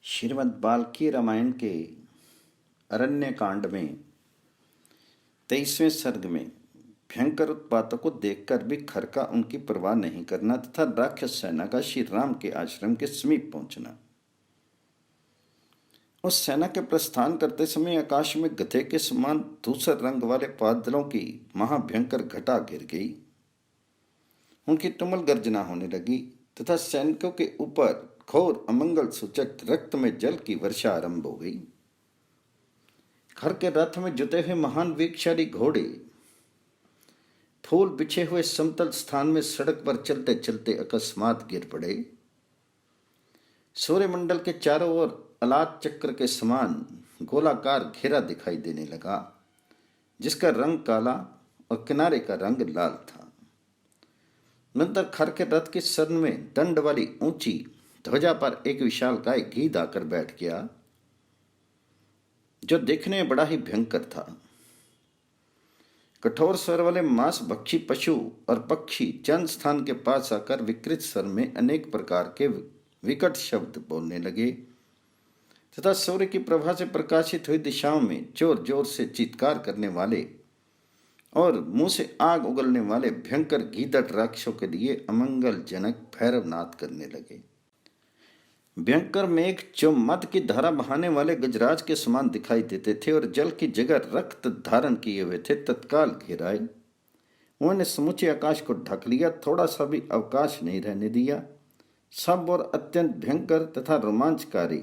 श्रीमद् वाल्मीकि रामायण के अरण्य कांड में 23वें सर्ग में भयंकर उत्पातों को देखकर भी खर का उनकी परवाह नहीं करना तथा राक्षस सेना का श्री राम के आश्रम के समीप पहुंचना। उस सेना के प्रस्थान करते समय आकाश में गधे के समान धूसर रंग वाले बादलों की महाभयंकर घटा घिर गई। उनकी तुमुल गर्जना होने लगी तथा सैनिकों के ऊपर घोर अमंगल सूचक रक्त में जल की वर्षा आरंभ हो गई। खर के रथ में जुटे हुए महान वेगशाली घोड़े फूल बिछे हुए समतल स्थान में सड़क पर चलते चलते अकस्मात गिर पड़े। सूर्यमंडल के चारों ओर अलात चक्र के समान गोलाकार घेरा दिखाई देने लगा, जिसका रंग काला और किनारे का रंग लाल था। नंतर खर के रथ के सर में दंड वाली ऊंची ध्वजा पर एक विशालकाय गीध आकर बैठ गया, जो देखने में बड़ा ही भयंकर था। कठोर स्वर वाले मांस भक्षी पशु और पक्षी चंद स्थान के पास आकर विकृत स्वर में अनेक प्रकार के विकट शब्द बोलने लगे तथा सूर्य की प्रभा से प्रकाशित हुई दिशाओं में जोर जोर से चीत्कार करने वाले और मुंह से आग उगलने वाले भयंकर गीदड़ राक्षसों के लिए अमंगलजनक भैरवनाद करने लगे। भयंकर मेघ जो मद की धारा बहाने वाले गजराज के समान दिखाई देते थे और जल की जगह रक्त धारण किए हुए थे, तत्काल घिर आए। उन्होंने समूचे आकाश को ढक लिया, थोड़ा सा भी अवकाश नहीं रहने दिया। सब और अत्यंत भयंकर तथा रोमांचकारी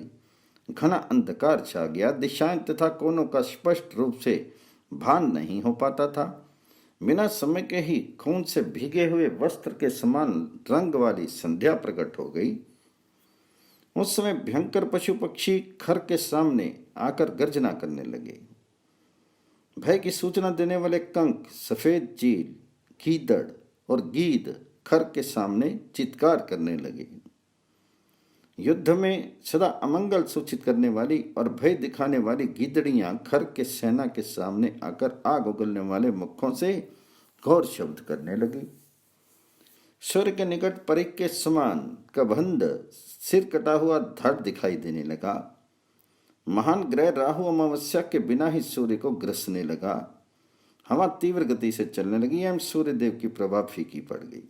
घना अंधकार छा गया। दिशाएं तथा कोनों का स्पष्ट रूप से भान नहीं हो पाता था। बिना समय के ही खून से भीगे हुए वस्त्र के समान रंग वाली संध्या प्रकट हो गई। उस समय भयंकर पशु पक्षी खर के सामने आकर गर्जना करने लगे। भय की सूचना देने वाले कंक, सफेद चील, गीदड़ और गीद खर के सामने चित्कार करने लगे। युद्ध में सदा अमंगल सूचित करने वाली और भय दिखाने वाली गीदड़ियां खर के सेना के सामने आकर आग उगलने वाले मुखों से घोर शब्द करने लगी। सूर्य के निकट परिक के समान कबंध सिर कटा हुआ धड़ दिखाई देने लगा। महान ग्रह राहु अमावस्या के बिना ही सूर्य को ग्रसने लगा। हवा तीव्र गति से चलने लगी एवं सूर्य देव की प्रभा फीकी पड़ गई।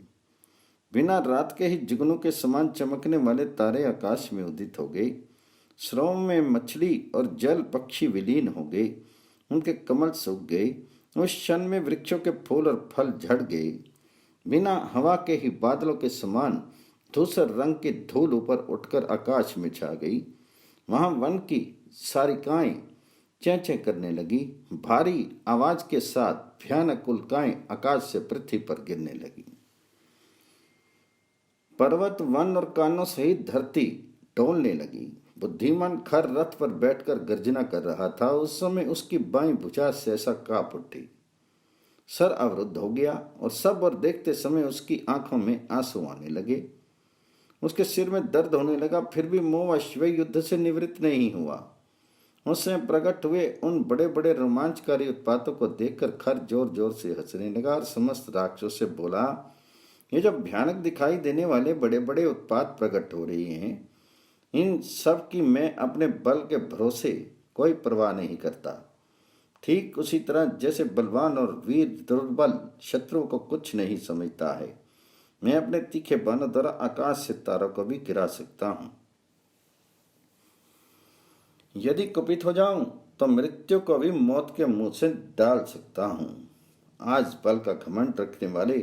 बिना रात के ही जुगनू के समान चमकने वाले तारे आकाश में उदित हो गए। स्रों में मछली और जल पक्षी विलीन हो गए, उनके कमल सूख गए। उस क्षण में वृक्षों के फूल और फल झड़ गए। बिना हवा के ही बादलों के समान धूसर रंग की धूल ऊपर उठकर आकाश में छा गई। वहां वन की सारिकाएं चेंचे करने लगी। भारी आवाज के साथ भयानक उल्काएं आकाश से पृथ्वी पर गिरने लगी। पर्वत, वन और कानों सहित धरती डोलने लगी। बुद्धिमान खर रथ पर बैठकर गर्जना कर रहा था। उस समय उसकी बाईं भुजा सहसा कांप उठी, सर अवरुद्ध हो गया और सब और देखते समय उसकी आंखों में आंसू आने लगे। उसके सिर में दर्द होने लगा, फिर भी मोह अश्व युद्ध से निवृत्त नहीं हुआ। उससे प्रकट हुए उन बड़े बड़े रोमांचकारी उत्पातों को देखकर खर जोर जोर से हंसने लगा और समस्त राक्षसों से बोला, ये जो भयानक दिखाई देने वाले बड़े बड़े उत्पात प्रकट हो रही हैं, इन सब की मैं अपने बल के भरोसे कोई परवाह नहीं करता। ठीक उसी तरह जैसे बलवान और वीर दुर्बल शत्रुओं को कुछ नहीं समझता है, मैं अपने तीखे बाणों द्वारा आकाश से तारों को भी गिरा सकता हूं। यदि कुपित हो जाऊं तो मृत्यु को भी मौत के मुंह से डाल सकता हूं। आज बल का घमंड रखने वाले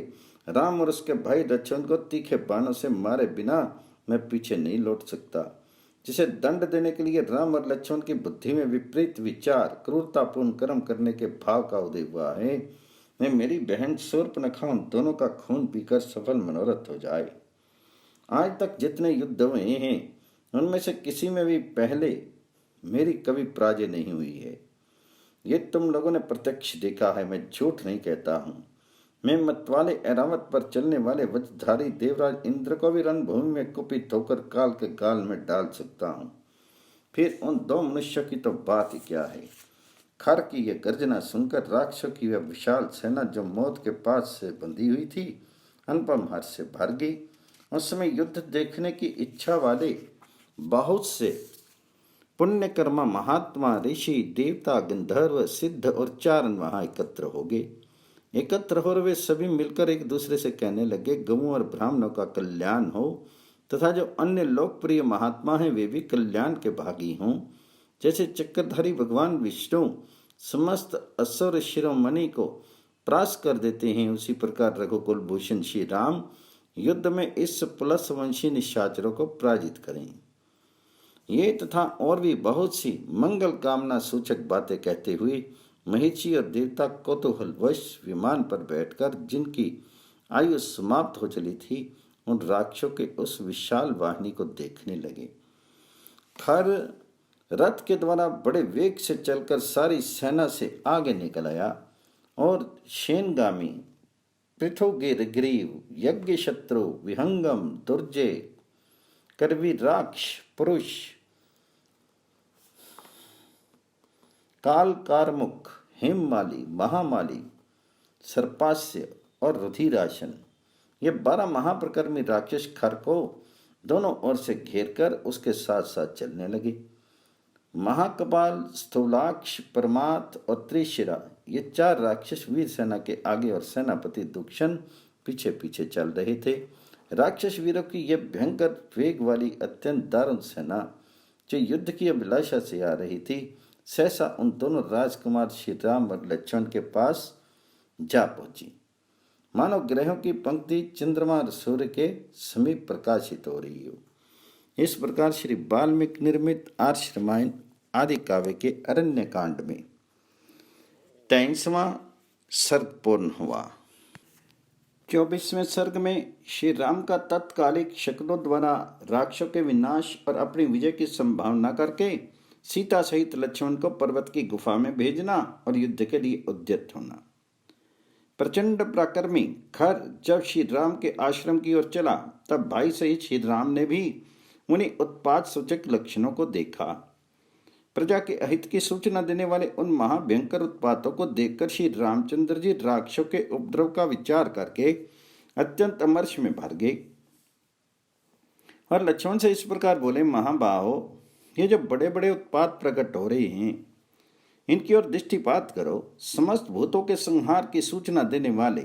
राम और उसके भाई लक्ष्मण को तीखे बाणों से मारे बिना मैं पीछे नहीं लौट सकता। जिसे दंड देने के लिए राम और लक्ष्मण की बुद्धि में विपरीत विचार, क्रूरतापूर्ण कर्म करने के भाव का उदय हुआ है, मैं मेरी बहन शूर्पणखा उन दोनों का खून पीकर सफल मनोरथ हो जाए। आज तक जितने युद्ध हुए हैं उनमें से किसी में भी पहले मेरी कभी पराजय नहीं हुई है। ये तुम लोगों ने प्रत्यक्ष देखा है, मैं झूठ नहीं कहता हूँ। मैं मतवाले ऐरावत पर चलने वाले वज्रधारी देवराज इंद्र को भी रणभूमि में कुपित होकर काल के गाल में डाल सकता हूँ। फिर उन दो मनुष्यों की तो बात ही क्या है। खर की यह गर्जना सुनकर राक्षसों की वह विशाल सेना जो मौत के पास से बंधी हुई थी, अनुपम हर्ष से भर गई। उस समय युद्ध देखने की इच्छा वाले बहुत से पुण्यकर्मा महात्मा ऋषि देवता गंधर्व सिद्ध और चारण वहां एकत्र हो गए। एकत्र हो वे सभी मिलकर एक दूसरे से कहने लगे, गौओं और ब्राह्मणों का कल्याण हो तथा जो अन्य लोकप्रिय महात्मा हैं वे भी कल्याण के भागी हों। जैसे चक्रधारी भगवान विष्णु समस्त असुर शिरोमणि को परास्त कर देते हैं, उसी प्रकार रघुकुल भूषण श्री राम युद्ध में इस प्लस वंशी निशाचरों को पराजित करें। ये तथा और भी बहुत सी मंगल कामना सूचक बातें कहते हुए महीची और देवता कौतूहलवश विमान पर बैठकर, जिनकी आयु समाप्त हो चली थी, उन राक्षसों के उस विशाल वाहिनी को देखने लगे। खर रथ के द्वारा बड़े वेग से चलकर सारी सेना से आगे निकल आया और शेनगामी पृथुगिरग्रीव यज्ञ शत्रु विहंगम दुर्जय करवीराक्ष पुरुष काल कारमुख हेममाली महामाली सर्पास्य और रुधिरासन, ये 12 महाप्रकर्मी राक्षस खर को दोनों ओर से घेरकर उसके साथ साथ चलने लगे। महाकपाल स्थूलाक्ष परमात और त्रिशिरा, ये 4 राक्षस वीर सेना के आगे और सेनापति दुक्षण पीछे पीछे चल रहे थे। राक्षस वीरों की यह भयंकर वेग वाली अत्यंत दारुण सेना जो युद्ध की अभिलाषा से आ रही थी, सहसा उन दोनों राजकुमार श्री राम और लक्ष्मण के पास जा पहुंची। मानो ग्रहों की पंक्ति चंद्रमा और सूर्य के समीप प्रकाशित हो रही हो। इस प्रकार श्री वाल्मीकि निर्मित आर्ष रामायण आदि काव्य के अरण्य कांड में 23वां सर्ग पूर्ण हुआ। 24वें सर्ग में श्री राम का तत्कालिक शकुनों द्वारा राक्षसों के विनाश और अपनी विजय की संभावना करके सीता सहित लक्ष्मण को पर्वत की गुफा में भेजना और युद्ध के लिए उद्यत होना। प्रचंड पराक्रमी खर जब श्री राम के आश्रम की ओर चला, तब भाई सहित श्री राम ने भी उन्हीं उत्पात सूचक लक्षणों को देखा। प्रजा के अहित की सूचना देने वाले उन महाभयंकर उत्पातों को देखकर श्री रामचंद्र जी राक्षसों के उपद्रव का विचार करके अत्यंत अमर्ष में भर गए और लक्ष्मण से इस प्रकार बोले, महाबाहो, ये जो बड़े बड़े उत्पात प्रकट हो रहे हैं, इनकी ओर दृष्टिपात करो। समस्त भूतों के संहार की सूचना देने वाले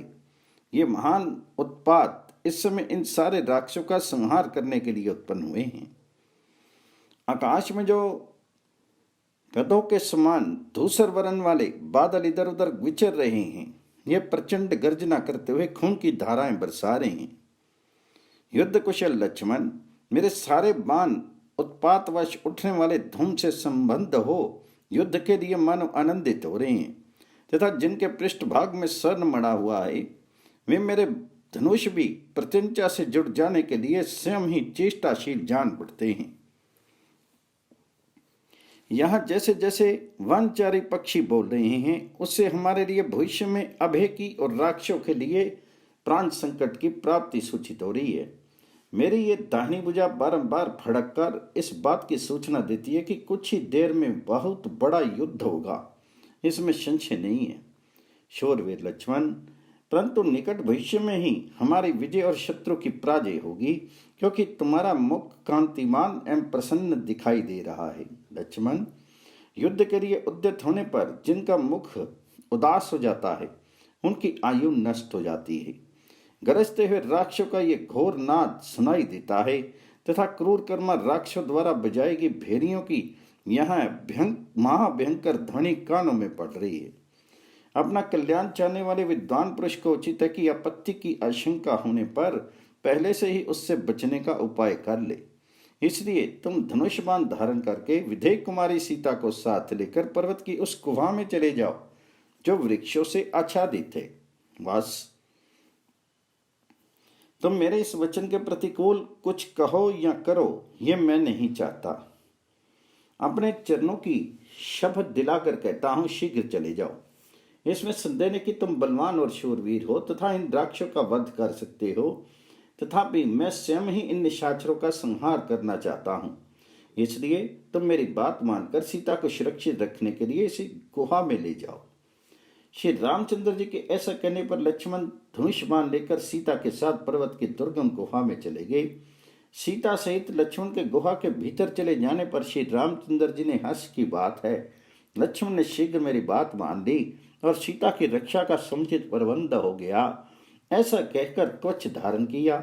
ये महान उत्पात इस समय इन सारे राक्षसों का संहार करने के लिए उत्पन्न हुए हैं। आकाश में जो गधों के समान धूसर वर्ण वाले बादल इधर उधर विचर रहे हैं, ये प्रचंड गर्जना करते हुए खून की धाराएं बरसा रहे हैं। युद्ध कुशल लक्ष्मण, मेरे सारे बाण उत्पातवश उठने वाले धूम से संबद्ध हो युद्ध के लिए मानो आनंदित हो रहे हैं, तथा जिनके पृष्ठभाग में स्वर्ण मड़ा हुआ है, वे मेरे धनुष भी प्रत्यंचा से जुड़ जाने के लिए स्वयं ही चेष्टाशील जान पड़ते हैं। यहाँ जैसे जैसे वनचारी पक्षी बोल रहे हैं, उससे हमारे लिए भविष्य में अभय की और राक्षसों के लिए प्राण संकट की प्राप्ति सूचित हो रही है। मेरी ये दाहिनी भुजा बारंबार फड़क कर इस बात की सूचना देती है कि कुछ ही देर में बहुत बड़ा युद्ध होगा, इसमें संशय नहीं है। शूरवीर लक्ष्मण, परंतु निकट भविष्य में ही हमारी विजय और शत्रु की पराजय होगी, क्योंकि तुम्हारा मुख कांतिमान एवं प्रसन्न दिखाई दे रहा है। लक्ष्मण, युद्ध के लिए उद्यत होने पर जिनका मुख उदास हो जाता है, उनकी आयु नष्ट हो जाती है। गरजते हुए राक्षसों का ये घोर नाद सुनाई देता है तथा क्रूर कर्मा राक्षसों द्वारा बजाई गई भेड़ियों की यहाँ महाभयंकर ध्वनि कानों में पड़ रही है। अपना कल्याण चाहने वाले विद्वान पुरुष को उचित है कि आपत्ति की आशंका होने पर पहले से ही उससे बचने का उपाय कर ले। इसलिए तुम धनुष बाण धारण करके विधेय कुमारी सीता को साथ लेकर पर्वत की उस गुफा में चले जाओ जो वृक्षों से आच्छादित है। बस तुम मेरे इस वचन के प्रतिकूल कुछ कहो या करो, ये मैं नहीं चाहता। अपने चरणों की शपथ दिलाकर कहता हूं, शीघ्र चले जाओ। इसमें संदेह नहीं कि तुम बलवान और शूरवीर हो तथा इन राक्षसों का वध कर सकते हो, तथापि मैं स्वयं ही इन निशाचरों का संहार करना चाहता हूं। इसलिए तुम मेरी बात मानकर सीता को सुरक्षित रखने के लिए इसी गुहा में ले जाओ। श्री रामचंद्र जी के ऐसा कहने पर लक्ष्मण धनुष बाण लेकर सीता के साथ पर्वत की दुर्गम गुफा में चले गए। सीता सहित लक्ष्मण के गुहा के भीतर चले जाने पर श्री रामचंद्र जी ने हंस की बात है, लक्ष्मण ने शीघ्र मेरी बात मान ली और सीता की रक्षा का समुचित प्रबंध हो गया, ऐसा कहकर कवच धारण किया।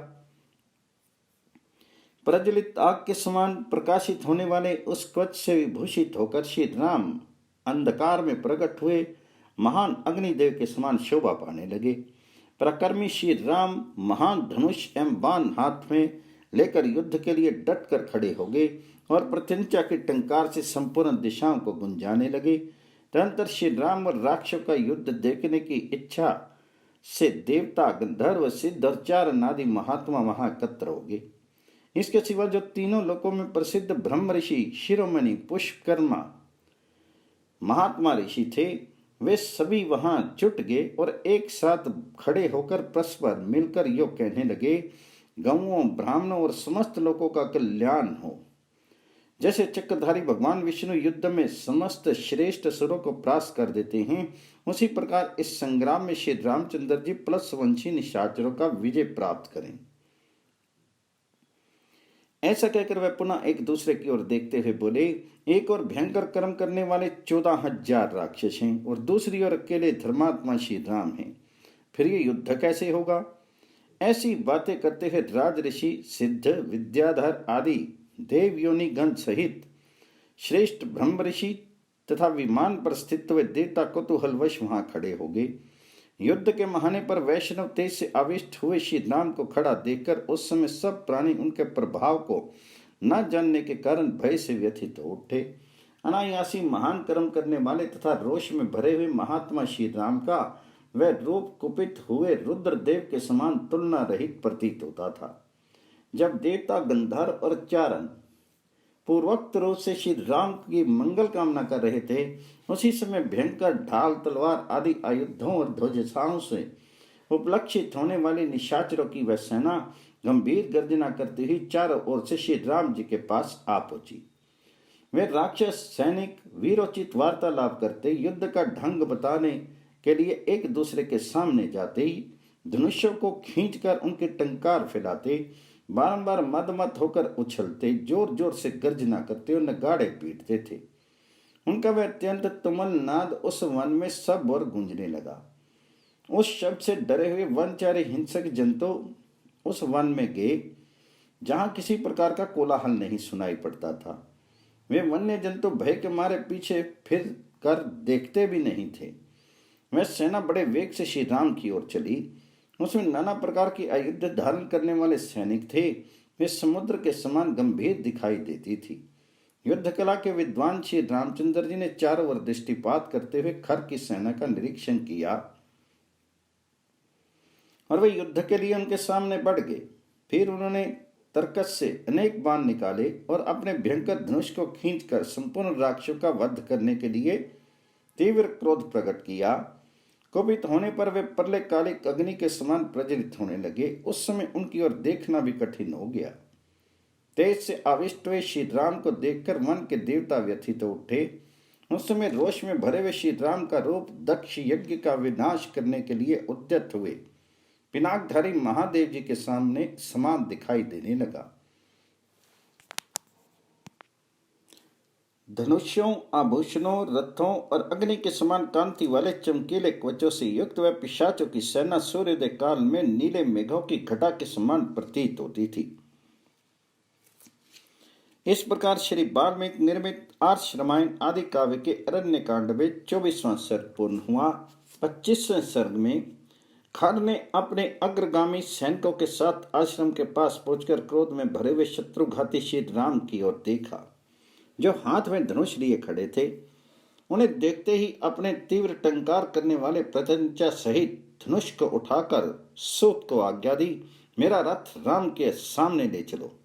प्रज्वलित आग के समान प्रकाशित होने वाले उस कवच से विभूषित होकर श्री राम अंधकार में प्रकट हुए महान अग्निदेव के समान शोभा पाने लगे। पराक्रमी श्री राम महान धनुष एवं बाण हाथ में लेकर युद्ध के लिए डट कर खड़े हो गए और प्रत्यंचा के टंकार से संपूर्ण दिशाओं को गुंजाने लगे। तदनंतर श्री राम और राक्षसों का युद्ध देखने की इच्छा से देवता, गंधर्व, सिद्ध और चार नादी महात्मा वहां एकत्र हो गए। इसके सिवा जो तीनों लोकों में प्रसिद्ध ब्रह्म ऋषि, शिरोमणि, पुष्कर्मा महात्मा ऋषि थे, वे सभी वहां जुट गए और एक साथ खड़े होकर परस्पर मिलकर यो कहने लगे, गौओं, ब्राह्मणों और समस्त लोगों का कल्याण हो। जैसे चक्रधारी भगवान विष्णु युद्ध में समस्त श्रेष्ठ सुरों को परास्त कर देते हैं, उसी प्रकार इस संग्राम में श्री रामचंद्र जी प्लस वंशी निशाचरों का विजय प्राप्त करें। ऐसा कहकर वह पुनः एक दूसरे की ओर देखते हुए बोले, एक और भयंकर कर्म करने वाले 14,000 राक्षस हैं और दूसरी ओर अकेले धर्मात्मा श्री राम हैं, फिर ये युद्ध कैसे होगा? ऐसी बातें करते हुए राज ऋषि, सिद्ध, विद्याधर आदि देव योनि गण सहित श्रेष्ठ ब्रह्म ऋषि तथा विमान पर स्थित हुए देवता कुतूहलवश वहां खड़े हो गए। युद्ध के महाने पर वैष्णव तेज से आविष्ट हुए श्री राम को खड़ा देखकर उस समय सब प्राणी उनके प्रभाव को न जानने के कारण भय से व्यथित हो उठे। अनायासी महान कर्म करने वाले तथा रोष में भरे हुए महात्मा श्री राम का वह रूप कुपित हुए रुद्रदेव के समान तुलना रहित प्रतीत होता था। जब देवता, गंधर्व और चारण पूर्वोक्त रूप से श्री राम की मंगल कामना कर रहे थे, उसी समय भयंकर ढाल, तलवार आदि आयुधों और ध्वजाओं से उपलक्षित होने वाली निशाचरों की वह सेना गंभीर गर्जना करती हुई चारों ओर से श्री राम जी के पास आ पहुंची। वे राक्षस सैनिक वीरोचित वार्तालाप करते, युद्ध का ढंग बताने के लिए एक दूसरे के सामने जाते ही धनुष्यों को खींचकर उनके टंकार फैलाते, बारंबार मदमत होकर उछलते, जोर जोर से गर्जना करते और नगाड़े पीटते थे। उनका वह अत्यंत तुमुल नाद उस वन में सब और गूंजने लगा। उस शब्द से डरे हुए वनचारी हिंसक जंतु उस वन में गए जहां किसी प्रकार का कोलाहल नहीं सुनाई पड़ता था। वे वन्य जंतु भय के मारे पीछे फिर कर देखते भी नहीं थे। वह सेना बड़े वेग से श्री राम की ओर चली। उसमें नाना प्रकार की आयुध धारण करने वाले सैनिक थे। वे समुद्र के समान गंभीर दिखाई देती थी। युद्ध कला के विद्वान श्री रामचंद्र जी ने चारों ओर दृष्टिपात करते हुए खर की सेना का निरीक्षण किया और वे युद्ध के लिए उनके सामने बढ़ गए। फिर उन्होंने तरकस से अनेक बाण निकाले और अपने भयंकर धनुष को खींचकर संपूर्ण राक्षसों का वध करने के लिए तीव्र क्रोध प्रकट किया। कुपित होने पर वे प्रलय कालिक अग्नि के समान प्रज्वलित होने लगे। उस समय उनकी ओर देखना भी कठिन हो गया। तेज से आविष्ट हुए श्री राम को देखकर मन के देवता व्यथित हो उठे। उस समय रोष में भरे हुए श्री राम का रूप दक्ष यज्ञ का विनाश करने के लिए उद्यत हुए पिनाकधारी महादेव जी के सामने समान दिखाई देने लगा। धनुष्यों, आभूषणों, रथों और अग्नि के समान कांति वाले चमकीले कवचों से युक्त वह पिशाचों की सेना सूर्योदय काल में नीले मेघों की घटा के समान प्रतीत होती थी। इस प्रकार श्री वाल्मीकि निर्मित आर्ष रामायण आदि काव्य के अरण्य कांड में 24वां सर्ग पूर्ण हुआ। 25वें सर्ग में खर ने अपने अग्रगामी सैनिकों के साथ आश्रम के पास पहुंचकर क्रोध में भरे हुए शत्रुघाती श्री राम की ओर देखा, जो हाथ में धनुष लिए खड़े थे। उन्हें देखते ही अपने तीव्र टंकार करने वाले प्रत्यंचा सहित धनुष को उठाकर सूत को आज्ञा दी, मेरा रथ राम के सामने ले चलो।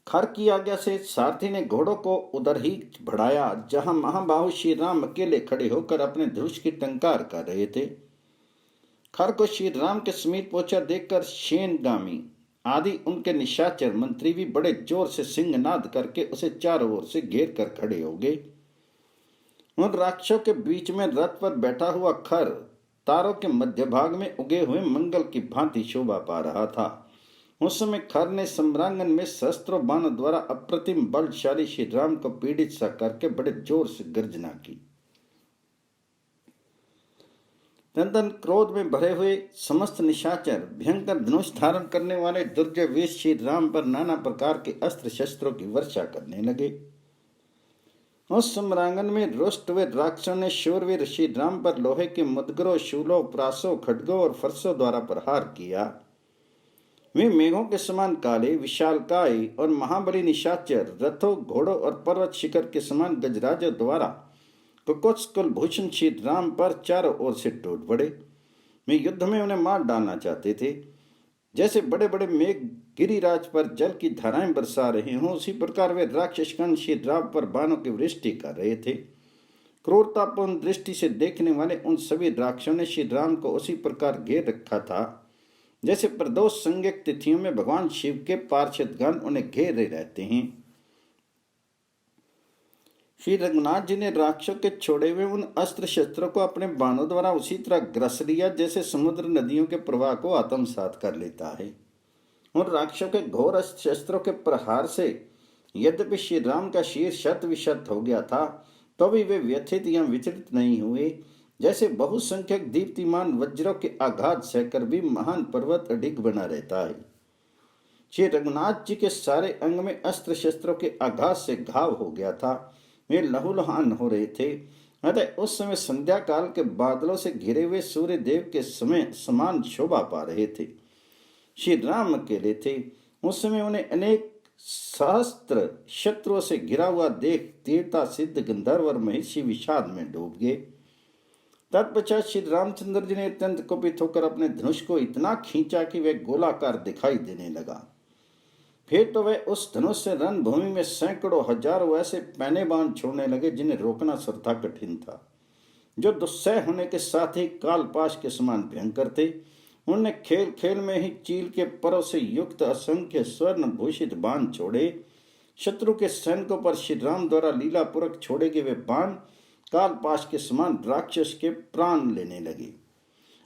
खर की आज्ञा से सारथी ने घोड़ों को उधर ही बढ़ाया जहां महाबाहु श्री राम अकेले खड़े होकर अपने धनुष की टंकार कर रहे थे। खर को श्री राम के समीप पहुंचा देखकर शेनगामी आदि उनके निशाचर मंत्री भी बड़े जोर से सिंहनाद करके उसे चारों ओर से घेर कर खड़े हो गए। उन राक्षसों के बीच में रथ पर बैठा हुआ खर तारों के मध्य भाग में उगे हुए मंगल की भांति शोभा पा रहा था। उस समय खर ने सम्रांगन में शस्त्रों बाणों द्वारा अप्रतिम बलशाली श्री राम को पीड़ित सा करके बड़े जोर से गर्जना की। तदन क्रोध में भरे हुए समस्त निशाचर भयंकर धनुष धारण करने वाले दुर्जय वीर श्री राम पर नाना प्रकार के अस्त्र शस्त्रों की वर्षा करने लगे। उस सम्रांगन में रुष्ट हुए राक्षसों ने शूरवीर श्री राम पर लोहे के मुदगरों, शूलों, प्रासों, खड्गों और फरसों द्वारा प्रहार किया। वे मेघों के समान काले, विशालकाय और महाबली निशाचर रथों, घोड़ों और पर्वत शिखर के समान गजराजों द्वारा कुकुत्स कुलभूषण श्री राम पर चारों ओर से टूट पड़े। वे युद्ध में उन्हें मार डालना चाहते थे। जैसे बड़े बड़े मेघ गिरिराज पर जल की धाराएं बरसा रहे हों, उसी प्रकार वे राक्षसगण श्री राम पर बाणों की वृष्टि कर रहे थे। क्रूरतापूर्ण दृष्टि से देखने वाले उन सभी राक्षसों ने श्री राम को उसी प्रकार घेर रखा था जैसे प्रदोष संज्ञक तिथियों में भगवान शिव के पार्षदगण उन्हें घेरे रहते हैं। श्री रघुनाथ जी ने राक्षसों के छोड़े हुए उन अस्त्र शस्त्रों को अपने बाणों द्वारा उसी तरह ग्रस लिया जैसे समुद्र नदियों के प्रवाह को आत्मसात कर लेता है। उन राक्षसों के घोर अस्त्र शस्त्रों के प्रहार से यद्यपि श्री राम का शीर शत विशत हो गया था, तो भी वे व्यथित या विचलित नहीं हुए। जैसे बहुसंख्यक दीप्तिमान वज्रों के आघात सहकर भी महान पर्वत अडिग बना रहता है। श्री रघुनाथ जी के सारे अंग में अस्त्र शस्त्रों के आघात से घाव हो गया था। वे लहूलुहान हो रहे थे। अतः उस समय संध्या काल के बादलों से घिरे हुए सूर्य देव के समय समान शोभा पा रहे थे। श्री राम अकेले थे। उस समय उन्हें अनेक सहस्त्र शत्रुओं से घिरा हुआ देख तीर्था सिद्ध गंधर्व और महिषी विषाद में डूब गए। तत्पश्चात श्री रामचंद्र जी ने अत्यंत कुपित होकर अपने धनुष को इतना खींचा कि वह गोलाकार दिखाई देने लगा। फिर तो वे उस धनुष से रणभूमि में सैकड़ों हजारों ऐसे पैने बाण छोड़ने लगे जिन्हें रोकना सर्वथा कठिन था, जो दुस्सह होने के साथ ही कालपाश के समान भयंकर थे। उन्होंने खेल खेल में ही चील के परों से युक्त असंख्य स्वर्ण भूषित बाण छोड़े। शत्रु के सैनिकों पर श्री राम द्वारा लीलापूर्वक छोड़े गए वे बाण कालपाश के समान राक्षस के प्राण लेने लगे।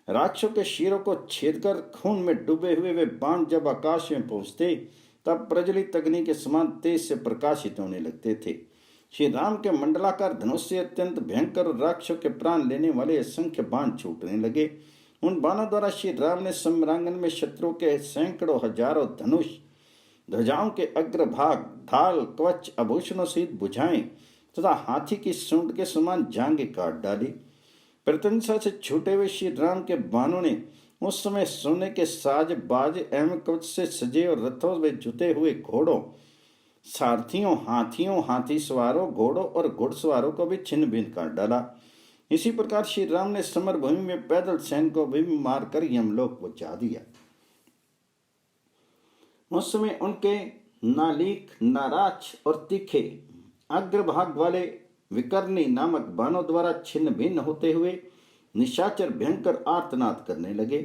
राक्षसों के शीरों को छेदकर खून में डूबे हुए वे बाण जब आकाश में पहुंचते तब प्रज्वलित अग्नि के समान तेज से प्रकाशित होने लगते थे। श्री राम के मंडलाकार धनुष से अत्यंत भयंकर और राक्षसों के प्राण लेने वाले असंख्य बाण छूटने लगे। उन बाणों द्वारा श्री राम ने सम्रांगन में शत्रु के सैकड़ों हजारों धनुष, ध्वजाओं के अग्रभाग, ढाल, कवच, आभूषणों सहित भुजाएं तथा हाथी की सूंड के समान जांघें काट डाली। प्रत्यंसा से छूटे हुए श्री राम के बाणों ने उस समय सोने के साज बाज एवं कवच से सजे और रथों में जुते हुए घोड़ों, सारथियों, हाथियों, हाथी सवारों, घोड़ों और घुड़सवारों को भी छिन्न भिन्न काट डाला। इसी प्रकार श्री राम ने समर भूमि में पैदल सैनिक को भी मारकर यमलोक पहुंचा दिया। उस समय उनके नालीक, नाराच और तीखे अग्रभाग वाले विकर्णी नामक बाणों द्वारा छिन्न भिन्न होते हुए निशाचर भयंकर आर्तनाद करने लगे।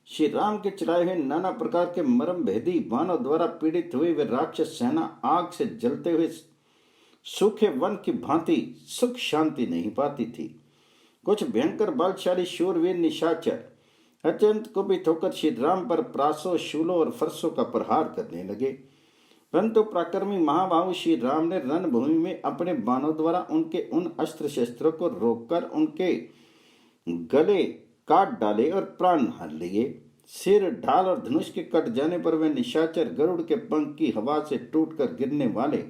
श्री राम के चलाए हुए नाना प्रकार के मर्म भेदी बाणों द्वारा पीड़ित हुए वे राक्षस सेना आग से जलते हुए सूखे वन की भांति सुख शांति नहीं पाती थी। कुछ भयंकर बलशाली शूरवीर निशाचर अत्यंत कुपित होकर श्री राम पर प्रासों, शूलों और फरसों का प्रहार करने लगे, परंतु पराक्रमी महाबाहु श्री राम ने रणभूमि में अपने बाणों द्वारा उनके उन अस्त्र शस्त्रों को रोककर उनके गले काट डाले और प्राण हर लिए। सिर, ढाल और धनुष के कट जाने पर वे निशाचर गरुड़ के पंख की हवा से टूटकर गिरने वाले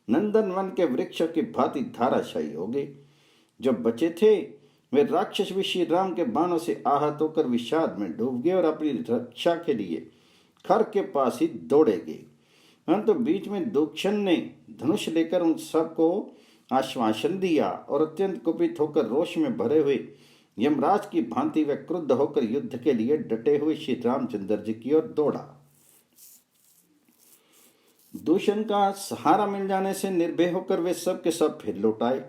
नंदन वन के वृक्षों की भांति धाराशायी हो गए। जो बचे थे वे राक्षस भी श्री राम के बाणों से आहत होकर विषाद में डूब गए और अपनी रक्षा के लिए खर के पास ही दौड़े गए। परंतु बीच में दुक्षण ने धनुष लेकर उन सबको आश्वासन दिया और अत्यंत कुपित होकर रोष में भरे हुए यमराज की भांति वे क्रुद्ध होकर युद्ध के लिए डटे हुए श्री रामचंद्र जी की ओर दौड़ा। दूषण का सहारा मिल जाने से निर्भय होकर वे सब के सब फिर लौट आए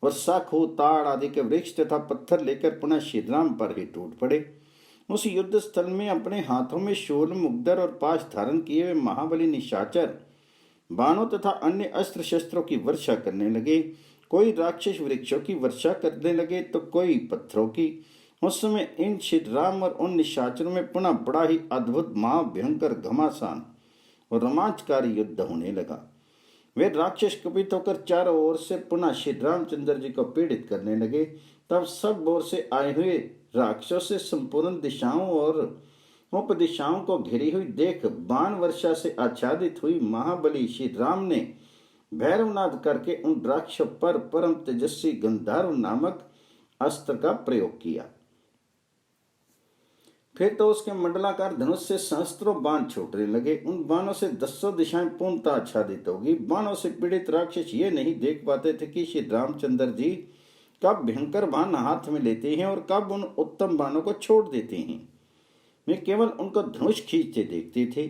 और साखू, ताड़ आदि के वृक्ष तथा पत्थर लेकर पुनः श्री राम पर ही टूट पड़े। उस युद्ध स्थल में अपने हाथों में शूल, मुग्दर और पाश धारण किए हुए महाबली निशाचर बाणों तथा अन्य अस्त्र शस्त्रों की वर्षा करने लगे। कोई राक्षस वृक्षों की वर्षा करने लगे तो कोई पत्थरों की। उस समय इन श्री राम और उन निशाचरों में पुनः बड़ा ही अद्भुत महाभयंकर घमासान और रोमांचकारी युद्ध होने लगा। वे राक्षस कुपित होकर चारों ओर से पुनः श्री रामचंद्र जी को पीड़ित करने लगे। तब सब ओर से आए हुए राक्षसों से संपूर्ण दिशाओं और उपदिशाओं को घिरी हुई देख बाण वर्षा से आच्छादित हुई महाबली श्री राम ने भैरवनाद करके उन राक्षसों पर परम तेजस्वी गंधर्व नामक अस्त्र का प्रयोग किया। फिर तो उसके मंडलाकार धनुष से सहस्त्रों बाण छूटने लगे। उन बाणों से दसों दिशाएं पूर्णतः आच्छादित होगी। बाणों से पीड़ित राक्षस ये नहीं देख पाते थे कि श्री रामचंद्र जी कब भयंकर बाण हाथ में लेते हैं और कब उन उत्तम बाणों को छोड़ देते हैं। वे केवल उनको धनुष खींचते देखते थे।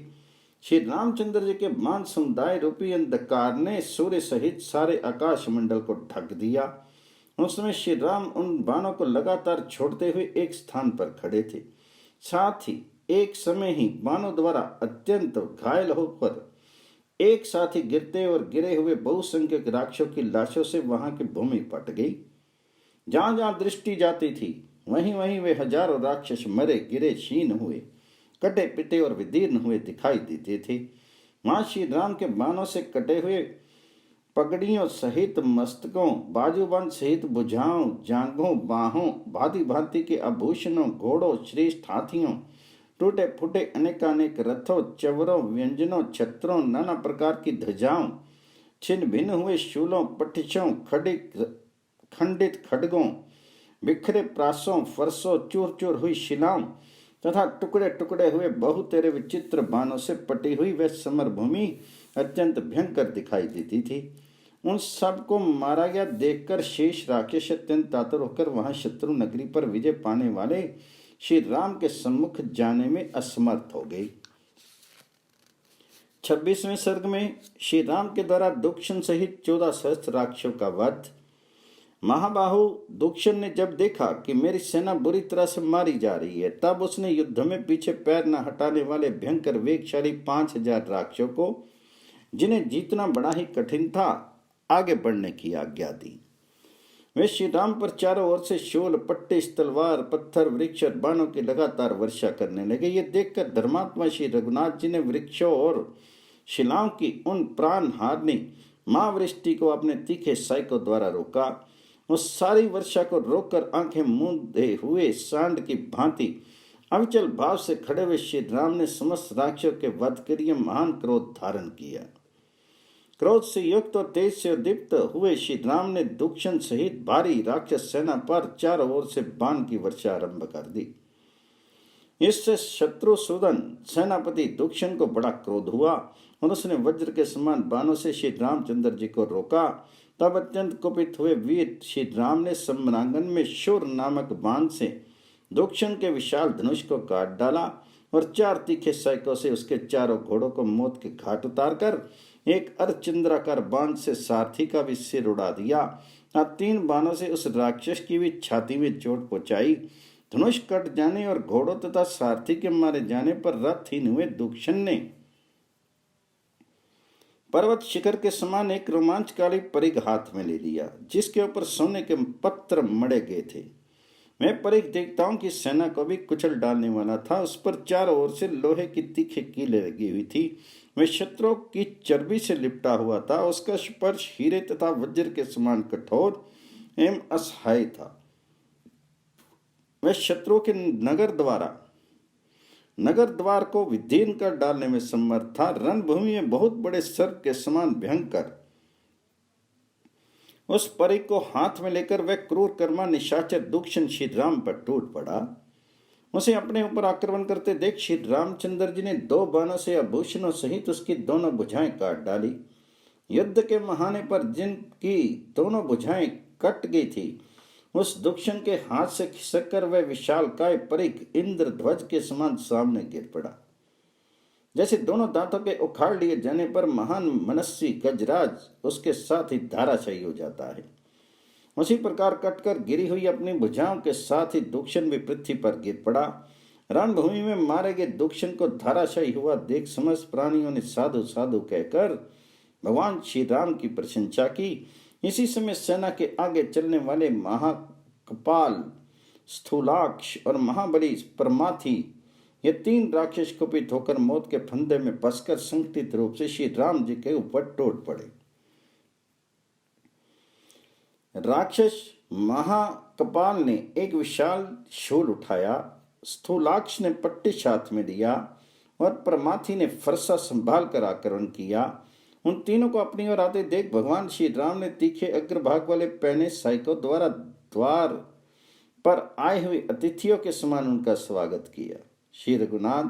श्री रामचंद्र जी के बाण समुदाय रूपी अंधकार ने सूर्य सहित सारे आकाश मंडल को ढक दिया। उस समय श्री राम उन बाणों को लगातार छोड़ते हुए एक स्थान पर खड़े थे। साथ ही एक समय ही बाणों द्वारा अत्यंत घायल होकर एक साथ ही गिरते और गिरे हुए बहुसंख्यक राक्षसों की लाशों से वहां की भूमि पट गई। जहां जहां दृष्टि जाती थी वहीं वहीं वे हजारों राक्षस मरे गिरे क्षीण हुए कटे पिटे और विदीर्ण हुए दिखाई देते थे। वहां श्री राम के बाणों से कटे हुए पगड़ियों सहित मस्तकों, बाजूबंद सहित भुजाओं, जांघों, बाहों, भांति भांति के आभूषणों, घोड़ों, श्रेष्ठ हाथियों, टूटे फूटे अनेकानेक रथों, चवरों, व्यंजनों, छत्रों, नाना प्रकार की ध्वजाओं, छिन्न भिन्न हुए शूलों, पटिशों, खंडित खड्गों, बिखरे प्रासों, फरसों, चूर चूर हुई शिलाओं तथा टुकड़े टुकड़े हुए बहुतेरे विचित्र बाणों से पटी हुई वह समर भूमि अत्यंत भयंकर दिखाई देती थी। उन सब को मारा गया देखकर शेष राक्षस अत्यंत आतुर होकर वहां शत्रु नगरी पर विजय पाने वाले श्री राम के सम्मुख जाने में असमर्थ हो गई। 26वें सर्ग में श्री राम के द्वारा दुक्षण सहित 14 सहस्त्र राक्षसों का वध। महाबाहु दुक्षण ने जब देखा कि मेरी सेना बुरी तरह से मारी जा रही है, तब उसने युद्ध में पीछे पैर न हटाने वाले भयंकर वेगशाली 5000 राक्षसों को, जिन्हें जीतना बड़ा ही कठिन था, आगे बढ़ने की आज्ञा दी। वे श्री राम पर चारों ओर से शूल, पट्टिश, तलवार, पत्थर, वृक्ष और बाणों की लगातार वर्षा करने लगे। ये देखकर धर्मात्मा श्री रघुनाथ जी ने वृक्षों और शिलाओं की उन प्राण हारनी महावृष्टि को अपने तीखे साइकों द्वारा रोका। उस सारी वर्षा को रोककर आंखें मूंदे हुए सांड की भांति अविचल भाव से खड़े हुए श्री राम ने समस्त राक्षसों के वध के लिए महान क्रोध धारण किया। क्रोध से युक्त और तेज से दीप्त हुए श्री राम ने दुक्षण सहित भारी राक्षस सेना पर चारों ओर से बाण की वर्षा आरंभ कर दी। इससे शत्रुसूदन सेनापति दुक्षण को बड़ा क्रोध हुआ और उसने वज्र के समान बाणों से श्री रामचंद्र जी को रोका। तब अत्यंत कुपित हुए वीर श्री राम ने सम्रांगन में शूर नामक बाण से दुक्षण के विशाल धनुष को काट डाला और 4 तीखे सैकों से उसके चारों घोड़ों को मौत के घाट उतारकर एक अर्धचंद्राकार बाण से सारथी का भी सिर उड़ा दिया। 3 बाणों से उस राक्षस की भी छाती में चोट पहुंचाई। धनुष कट जाने और घोड़ों तथा सारथी के मारे जाने पर रथहीन हुए दुक्षण ने पर्वत शिखर के समान एक रोमांचकारी परिघ हाथ में ले लिया, जिसके ऊपर सोने के पत्थर मढ़े गए थे। मैं परिघ देवताओं की सेना को भी कुचल डालने वाला था। उस पर चारों ओर से लोहे की तीखी कीलें लगी हुई थी। वह शत्रुओं की चर्बी से लिपटा हुआ था। उसका स्पर्श हीरे तथा वज्र के समान कठोर एवं असहाय था। वह शत्रुओं के नगर द्वार को विदीर्ण कर डालने में समर्थ था। रणभूमि में बहुत बड़े सर्प के समान भयंकर उस परिघ को हाथ में लेकर वह क्रूर कर्मा निशाचर दुक्षण श्री राम पर टूट पड़ा। उसे अपने ऊपर आक्रमण करते देख श्री रामचंद्र जी ने 2 बाणों से आभूषणों सहित उसकी दोनों भुजाएं काट डाली। युद्ध के महाने पर जिनकी दोनों भुजाएं कट गई थी, उस दुक्षण के हाथ से खिसक कर वह विशालकाय परिघ इंद्रध्वज के समान सामने गिर पड़ा। जैसे दोनों दांतों के उखाड़ लिए जाने पर महान मनस्वी गजराज उसके साथ ही धाराशायी हो जाता है, उसी प्रकार कटकर गिरी हुई अपनी भुजाओं के साथ ही दुक्षण भी पृथ्वी पर गिर पड़ा। रणभूमि में मारे गए दुक्षण को धाराशायी हुआ देख समस्त प्राणियों ने साधु साधु कहकर भगवान श्री राम की प्रशंसा की। इसी समय सेना के आगे चलने वाले महाकपाल स्थूलाक्ष और महाबली परमाथी, ये 3 राक्षस कुपित होकर मौत के फंदे में फंसकर संकटित रूप से श्री राम जी के ऊपर टूट पड़े। राक्षस महाकपाल ने एक विशाल शूल उठाया, स्थूलाक्ष ने पट्टिश हाथ में लिया और परमाथी ने फरसा संभाल कर आक्रमण किया। उन तीनों को अपनी ओर आते देख भगवान श्री राम ने तीखे अग्रभाग वाले पहने साइकों द्वारा द्वार पर आए हुए अतिथियों के समान उनका स्वागत किया। श्री रघुनाथ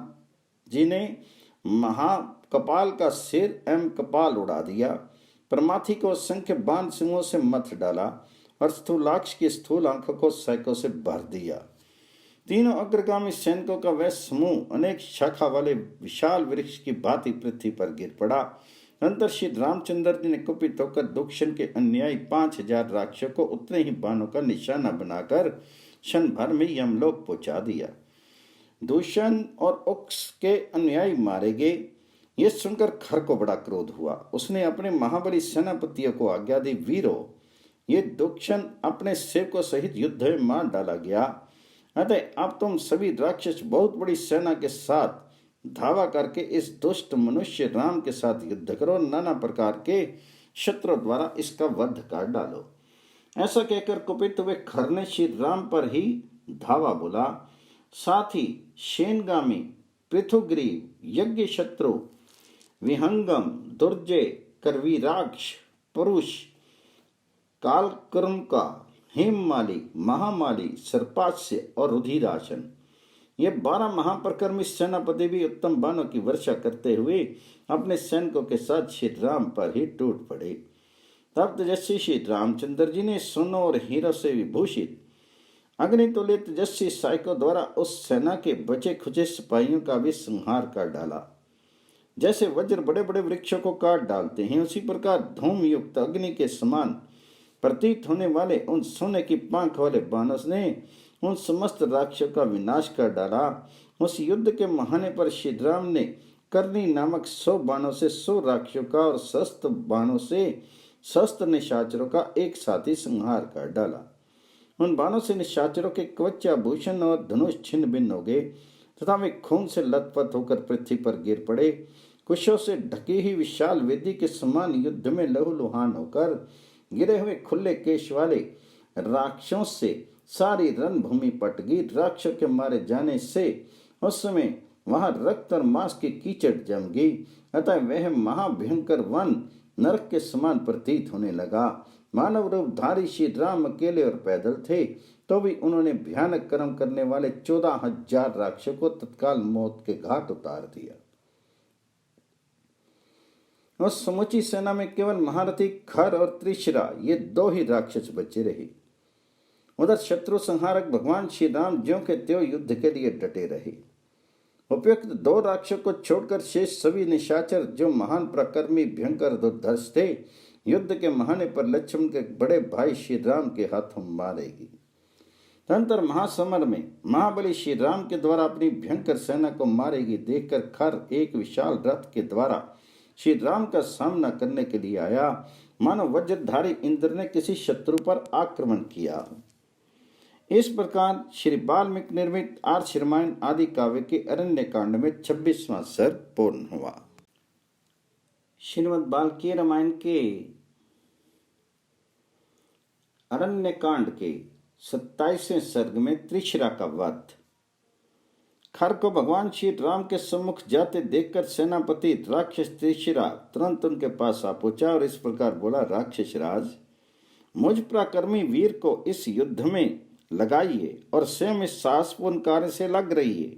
जी ने महाकपाल का सिर एवं कपाल उड़ा दिया, परमाथी को असंख्य बाण सिंहों से मथ डाला और स्थूलाक्ष की स्थूल आंखों को सैकों से भर दिया। तीनों अग्रगामी सैनिकों का वह समूह अनेक शाखा वाले विशाल वृक्ष की भांति पृथ्वी पर गिर पड़ा। अंतर श्री रामचंद्र जी ने कुपित होकर दुष्यंत के अन्यायी 5000 राक्षसों को उतने ही बाणों का निशाना बनाकर क्षण भर में यमलोक पहुंचा दिया। दुष्यंत और उक्स के अनुयायी मारे गए। यह सुनकर खर को बड़ा क्रोध हुआ। उसने अपने महाबली सेनापतियों को आज्ञा दी, वीरों, ये दुष्यंत अपने सेवकों सहित युद्ध में मार डाला गया। अतः अब तुम सभी राक्षस बहुत बड़ी सेना के साथ धावा करके इस दुष्ट मनुष्य राम के साथ युद्ध करो, नाना प्रकार के शत्रुओं द्वारा इसका वध कर डालो। ऐसा कहकर कुपित हुए खर ने श्री राम पर ही धावा बोला। साथ ही शेनगामी, पृथुग्रीव, यज्ञ शत्रु, विहंगम, दुर्जय, करवीराक्ष, पुरुष, कालकर्मका, हेममाली, महामाली, सर्पास्य और रुधिरासन, ये 12 महाप्रकर्मी सेनापति भी उत्तम बाणों की वर्षा करते हुए अपने सैनिकों के साथ श्री राम पर ही टूट पड़े। तब तेजस्वी श्री रामचंद्र जी ने सोनों और हीरों से विभूषित अग्नितुल्य तेजस्वी साइकों द्वारा उस सेना के बचे खुचे सिपाहियों का भी संहार कर डाला। जैसे वज्र बड़े बड़े वृक्षों को काट डालते हैं, उसी प्रकार धूम युक्त अग्नि के समान प्रतीत होने वाले उन सोने की पांख वाले बाणों ने उन समस्त राक्षसों का विनाश कर डाला। उस युद्ध के महाने पर श्री राम ने करनी नामक 100 बाणों से 100 राक्षसों का और शस्त्र बाणों से शस्त्र निशाचरों का एक साथ ही संहार कर डाला। उन बाणों से निशाचरों के कवच आभूषण और धनुष छिन्न भिन्न हो गए तथा वे खून से लथपथ होकर पृथ्वी पर गिर पड़े। कुशों से ढकी ही विशाल वेदी के समान युद्ध में लहूलुहान होकर गिरे हुए खुले केश वाले राक्षसों से सारी रणभूमि पट गई। राक्षसों के मारे जाने से उस समय वहां रक्त और मांस की कीचड़ जम गई। अतः वह महाभयंकर वन नरक के समान प्रतीत होने लगा। मानव रूपधारी श्री राम अकेले और पैदल थे, तो भी उन्होंने भयानक कर्म करने वाले 14,000 राक्षसों को तत्काल मौत के घाट उतार दिया। उस समूची सेना में केवल महारथी खर और त्रिशिरा, ये 2 ही राक्षस बचे रहे। उधर शत्रु संहारक भगवान श्री राम ज्यों के त्यों युद्ध के लिए डटे रहे। उपयुक्त 2 राक्षसों को छोड़कर शेष सभी निशाचर, जो महान प्रकर्मी भयंकर दुर्धर्ष थे, युद्ध के महाने पर लक्ष्मण के बड़े भाई श्री राम के हाथों मारेगी। तदंतर महासमर में महाबली श्री राम के द्वारा अपनी भयंकर सेना को मारेगी देखकर खर एक विशाल रथ के द्वारा श्री राम का सामना करने के लिए आया, मानो वज्रधारी इंद्र ने किसी शत्रु पर आक्रमण किया। इस प्रकार श्री वाल्मीकि निर्मित आर्ष रामायण आदि काव्य के अरण्य कांड में 26वां सर्ग पूर्ण हुआ। श्रीमद् वाल्मीकि रामायण के अरण्य कांड के 27वें सर्ग में त्रिशिरा का वध। खर को भगवान श्री राम के सम्मुख जाते देखकर सेनापति राक्षस त्रिशिरा तुरंत उनके पास आ पहुंचा और इस प्रकार बोला, राक्षस राज, मुझ पराक्रमी वीर को इस युद्ध में लगाइए और स्वयं इस साहसपूर्ण कार्य से लग रहिए।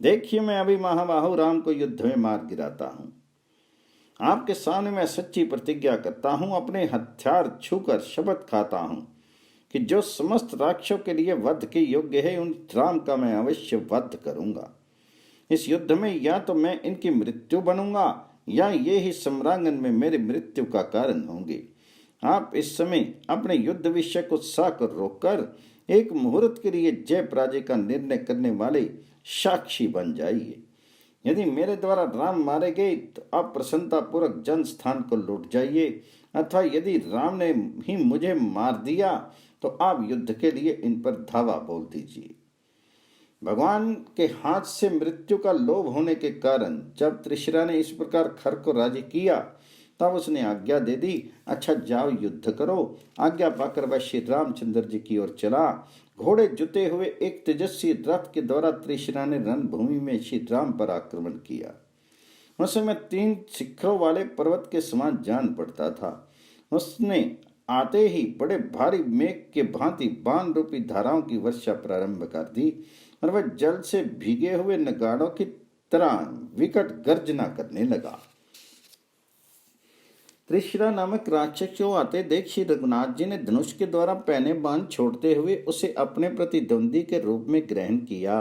देखिए, मैं अभी महाबाहु राम को युद्ध में मार गिराता हूं। आपके सामने मैं सच्ची प्रतिज्ञा करता हूं, अपने हथियार छूकर शपथ खाता हूं कि जो समस्त राक्षसों के लिए वध के योग्य है, उन राम का मैं अवश्य वध करूंगा। इस युद्ध में या तो मैं इनकी मृत्यु बनूंगा या ये ही सम्रांगन में मेरी मृत्यु का कारण होंगे। आप इस समय अपने युद्ध विषय को उत्साह कर रोककर एक मुहूर्त के लिए जय पराजय का निर्णय करने वाले साक्षी बन जाइए। यदि मेरे द्वारा राम मारे गए तो आप प्रसन्नता पूर्वक जन स्थान को लौट जाइए, अथवा यदि राम ने ही मुझे मार दिया तो आप युद्ध के लिए इन पर धावा बोल दीजिए। भगवान के हाथ से मृत्यु का लोभ होने के कारण जब त्रिशिरा ने इस प्रकार खर को राजी किया तब उसने आज्ञा दे दी, अच्छा जाओ युद्ध करो। आज्ञा पाकर वह श्री रामचंद्र जी की ओर चला। घोड़े जुते हुए एक तेजस्वी रथ के द्वारा त्रिशिरा ने रणभूमि में श्री राम पर आक्रमण किया। उस समय 3 शिखरों वाले पर्वत के समान जान पड़ता था। उसने आते ही बड़े भारी मेघ के भांति बाण रूपी धाराओं की वर्षा प्रारंभ कर दी और वह जल से भीगे हुए नगाड़ों की तरह विकट गर्जना करने लगा। त्रिशिरा नामक राक्षस को आते देख श्री रघुनाथ जी ने धनुष के द्वारा पहने बाण छोड़ते हुए उसे अपने प्रतिद्वंदी के रूप में ग्रहण किया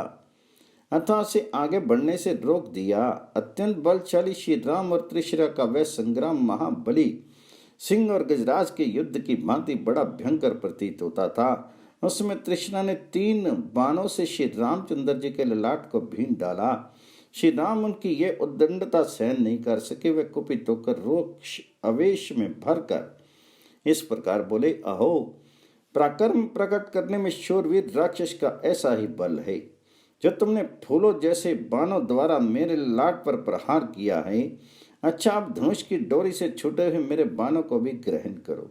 अथवा उसे आगे बढ़ने से रोक दिया। अत्यंत बलशाली श्री राम और त्रिशिरा का वह संग्राम महाबली सिंह और गजराज के युद्ध की भांति बड़ा भयंकर प्रतीत होता था। उसमें त्रिशिरा ने 3 बाणों से श्री रामचंद्र जी के ललाट को भीन डाला। श्री राम उनकी यह उद्दंडता सहन नहीं कर सके। वे कुपित होकर रोष आवेश में भरकर इस प्रकार बोले, अहो, पराक्रम प्रकट करने में शूरवीर राक्षस का ऐसा ही बल है जो तुमने फूलों जैसे बाणों द्वारा मेरे लाट पर प्रहार किया है। अच्छा, आप धनुष की डोरी से छूटे हुए मेरे बाणों को भी ग्रहण करो।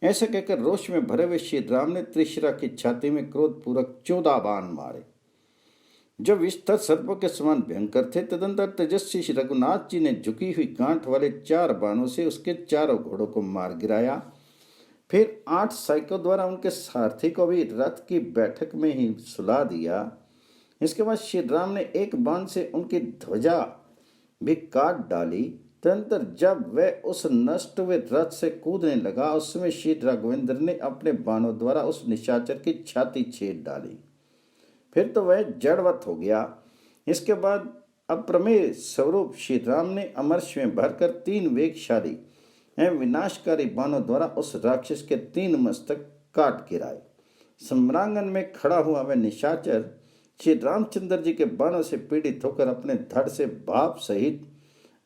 ऐसा कहकर रोष में भरे हुए श्री राम ने त्रिशिरा की छाती में क्रोध पूर्वक 14 बाण मारे जो विस्तर सर्पों के समान भयंकर थे। तदंतर तेजस्वी श्री रघुनाथ जी ने झुकी हुई गांठ वाले 4 बाणों से उसके चारों घोड़ों को मार गिराया। फिर 8 सैनिकों द्वारा उनके सारथी को भी रथ की बैठक में ही सुला दिया। इसके बाद श्री राम ने एक बाण से उनकी ध्वजा भी काट डाली। तदंतर जब वह उस नष्ट हुए रथ से कूदने लगा उसमें श्री राघवेंद्र ने अपने बाणों द्वारा उस निशाचर की छाती छेद डाली। फिर तो वह जड़वत हो गया। इसके बाद अप्रमेय स्वरूप श्री राम ने अमरश में भरकर 3 वेगशाली एवं विनाशकारी बाणों द्वारा उस राक्षस के 3 मस्तक काट गिराए। सम्रांगन में खड़ा हुआ वह निशाचर श्री रामचंद्र जी के बाणों से पीड़ित होकर अपने धड़ से भाप सहित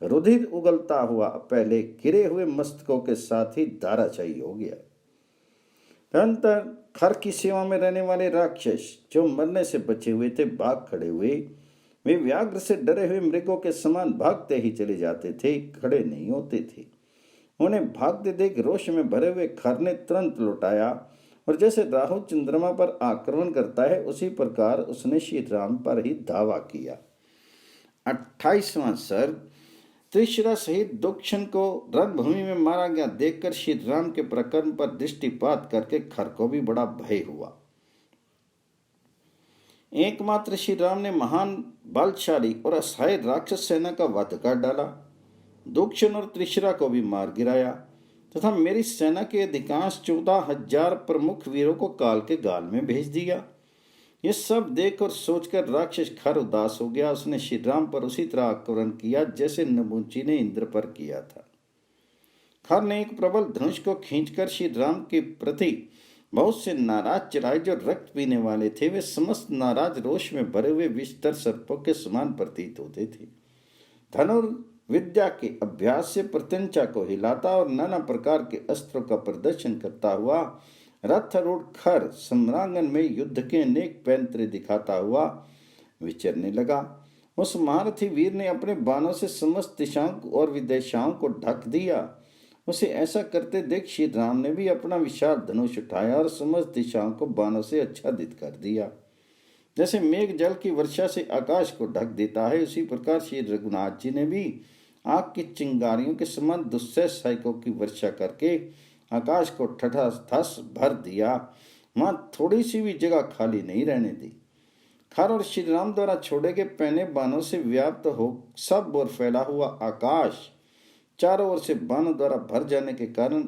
रुधिर उगलता हुआ पहले गिरे हुए मस्तकों के साथ ही धाराशायी हो गया। तदंतर खर की सेवा में रहने वाले राक्षस जो मरने से बचे हुए थे भाग खड़े हुए। वे व्याघ्र से डरे हुए मृगों के समान भागते ही चले जाते थे, खड़े नहीं होते थे। उन्हें भागते देख रोष में भरे हुए खर ने तुरंत लौटाया और जैसे राहु चंद्रमा पर आक्रमण करता है उसी प्रकार उसने श्री राम पर ही धावा किया। 28वां सर्ग। त्रिशिरा सहित दुक्षण को रणभूमि में मारा गया देखकर श्री राम के प्रकरण पर दृष्टिपात करके खर को भी बड़ा भय हुआ। एकमात्र श्री राम ने महान बलशाली और असहाय राक्षस सेना का वध कर डाला, दुक्षण और त्रिशिरा को भी मार गिराया तथा मेरी सेना के अधिकांश 14,000 प्रमुख वीरों को काल के गाल में भेज दिया। ये सब देख और सोचकर राक्षस खर उदास हो गया। उसने श्री राम पर उसी तरह आक्रमण किया जैसे नबूंची ने इंद्र पर किया था। खर ने एक प्रबल धनुष को खींचकर श्री राम के प्रति बहुत से नाराज चढ़ाए जो रक्त पीने वाले थे। वे समस्त नाराज रोष में भरे हुए विस्तर सर्पों के समान प्रतीत होते थे। धनुर्विद्या के अभ्यास से प्रत्यंचा को हिलाता और नाना प्रकार के अस्त्रों का प्रदर्शन करता हुआ रथारूढ़ खर सम्रांगन में युद्ध के अनेक पैंतरे दिखाता हुआ विचरने लगा। उस महारथी वीर ने अपने बाणों से समस्त दिशाओं और विदिशाओं को ढक दिया। उसे ऐसा करते देख श्री राम ने भी अपना विशाल धनुष उठाया और समस्त दिशाओं को बाणों से आच्छादित कर दिया। जैसे मेघ जल की वर्षा से आकाश को ढक देता है उसी प्रकार श्री रघुनाथ जी ने भी आग की चिंगारियों के समान दुस्सह सैनिकों की वर्षा करके आकाश को ठठास भर दिया। वहां थोड़ी सी भी जगह खाली नहीं रहने दी। खर और श्री राम द्वारा छोड़े गए पहने बाणों से व्याप्त हो सब ओर फैला हुआ आकाश चारों ओर से बाणों द्वारा भर जाने के कारण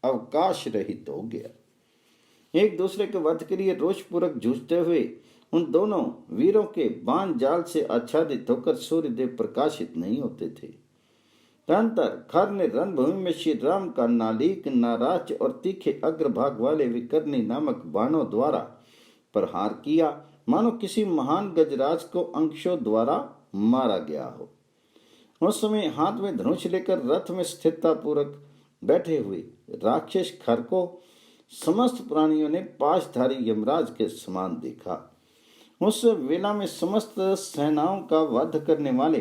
अवकाश रहित हो गया। एक दूसरे के वध के लिए रोषपूर्वक जूझते हुए उन दोनों वीरों के बाण जाल से आच्छादित होकर सूर्यदेव प्रकाशित नहीं होते थे। तदंतर खर ने रणभूमि में श्री राम का नालीक, नाराज और तीखे अग्रभाग वाले विकर्णी नामक बाणों द्वारा प्रहार किया, मानो किसी महान गजराज को अंशों द्वारा मारा गया हो। उस समय हाथ में धनुष लेकर रथ में स्थिरता पूर्वक बैठे हुए राक्षस खर को समस्त प्राणियों ने पाशधारी यमराज के समान देखा। उस वेला में समस्त सेनाओं का वध करने वाले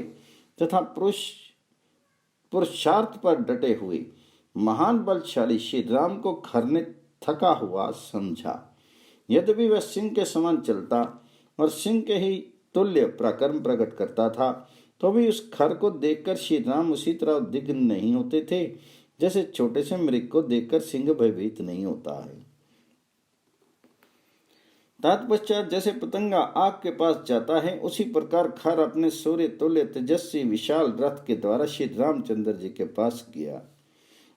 तथा पुरुषार्थ पर डटे हुए महान बलशाली श्री राम को खर ने थका हुआ समझा। यद्यपि वह सिंह के समान चलता और सिंह के ही तुल्य पराक्रम प्रकट करता था, तो भी उस खर को देखकर श्री राम उसी तरह उद्विग्न नहीं होते थे जैसे छोटे से मृग को देखकर सिंह भयभीत नहीं होता है। तत्पश्चात जैसे पतंगा आग के पास जाता है, उसी प्रकार खर अपने सूर्य तुल्य तेजस्वी विशाल रथ के द्वारा श्री रामचंद्र जी के पास गया।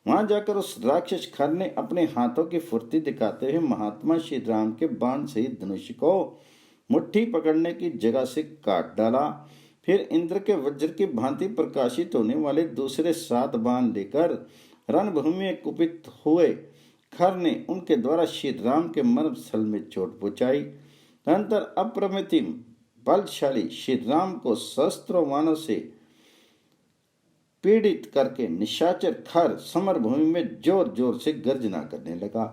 वहां जाकर उस राक्षस खर ने अपने हाथों की फुर्ती दिखाते हुए महात्मा श्री राम के बाण सहित धनुष को मुट्ठी पकड़ने की जगह से काट डाला। फिर इंद्र के वज्र की भांति प्रकाशित होने वाले दूसरे 7 बाण लेकर रणभूमि में कुपित हुए खर ने उनके द्वारा श्री राम के मर्म स्थल में चोट पहुंचाई। तदंतर अप्रतिम बलशाली श्री राम को सहस्त्रों बाणों से पीड़ित करके निशाचर खर समर भूमि में जोर जोर से गर्जना करने लगा।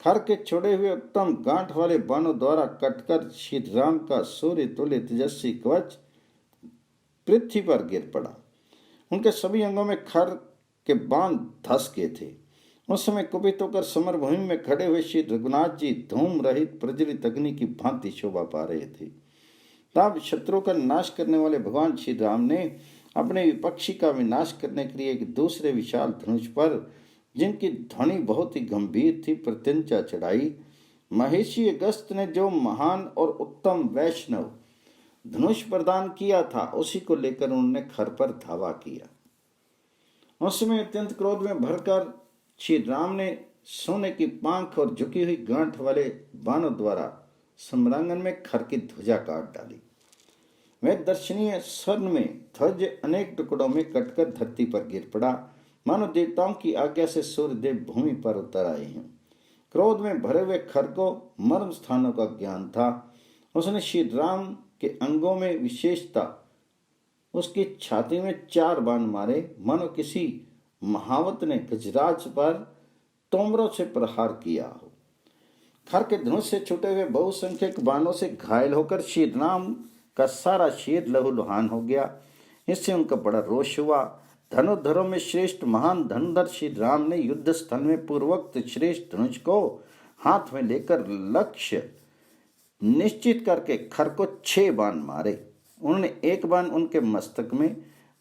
खर के छोड़े हुए उत्तम गांठ वाले बाणों द्वारा कटकर श्री राम का सूर्य तुल्य तेजस्वी कवच पृथ्वी पर गिर पड़ा। उनके सभी अंगों में खर के बाण धस गए थे। उस समय कुपित होकर समर भूमि में खड़े हुए श्री रघुनाथ जी धूम रहित प्रज्वलित अग्नि की भांति शोभा पा रहे थे। तब शत्रु का नाश करने वाले भगवान श्री राम ने अपने विपक्षी का विनाश करने के लिए एक दूसरे विशाल धनुष पर, जिनकी ध्वनि बहुत ही गंभीर थी, प्रत्यंचा चढ़ाई। महिषी अगस्त ने जो महान और उत्तम वैष्णव धनुष प्रदान किया था, उसी को लेकर उन्होंने खर पर धावा किया। उस समय अत्यंत क्रोध में भरकर श्री राम ने सोने की पांख और झुकी हुई गांठ वाले बाणों द्वारा सम्रांगण में खर की ध्वजा काट डाली। वह दर्शनीय स्वर्ण में ध्वज अनेक टुकड़ों में कटकर धरती पर गिर पड़ा, मानो देवताओं की आज्ञा से सूर्यदेव भूमि पर उतर आए हैं। क्रोध में भरे हुए खर को मर्म स्थानों का ज्ञान था। उसने श्री राम के अंगों में विशेषता उसकी छाती में 4 बाण मारे, मानो किसी महावत ने गजराज पर तोमरों से प्रहार किया हो। खर के धनुष से छूटे हुए बहुसंख्यक बाणों से घायल होकर श्री राम का सारा शरीर लहूलुहान हो गया। इससे उनका बड़ा रोष हुआ। धनुर्धरों में श्रेष्ठ महान धनुर्धर श्री राम ने युद्ध स्थल में पूर्वोक्त श्रेष्ठ धनुष को हाथ में लेकर लक्ष्य निश्चित करके खर को 6 बाण मारे। उन्होंने 1 बाण उनके मस्तक में,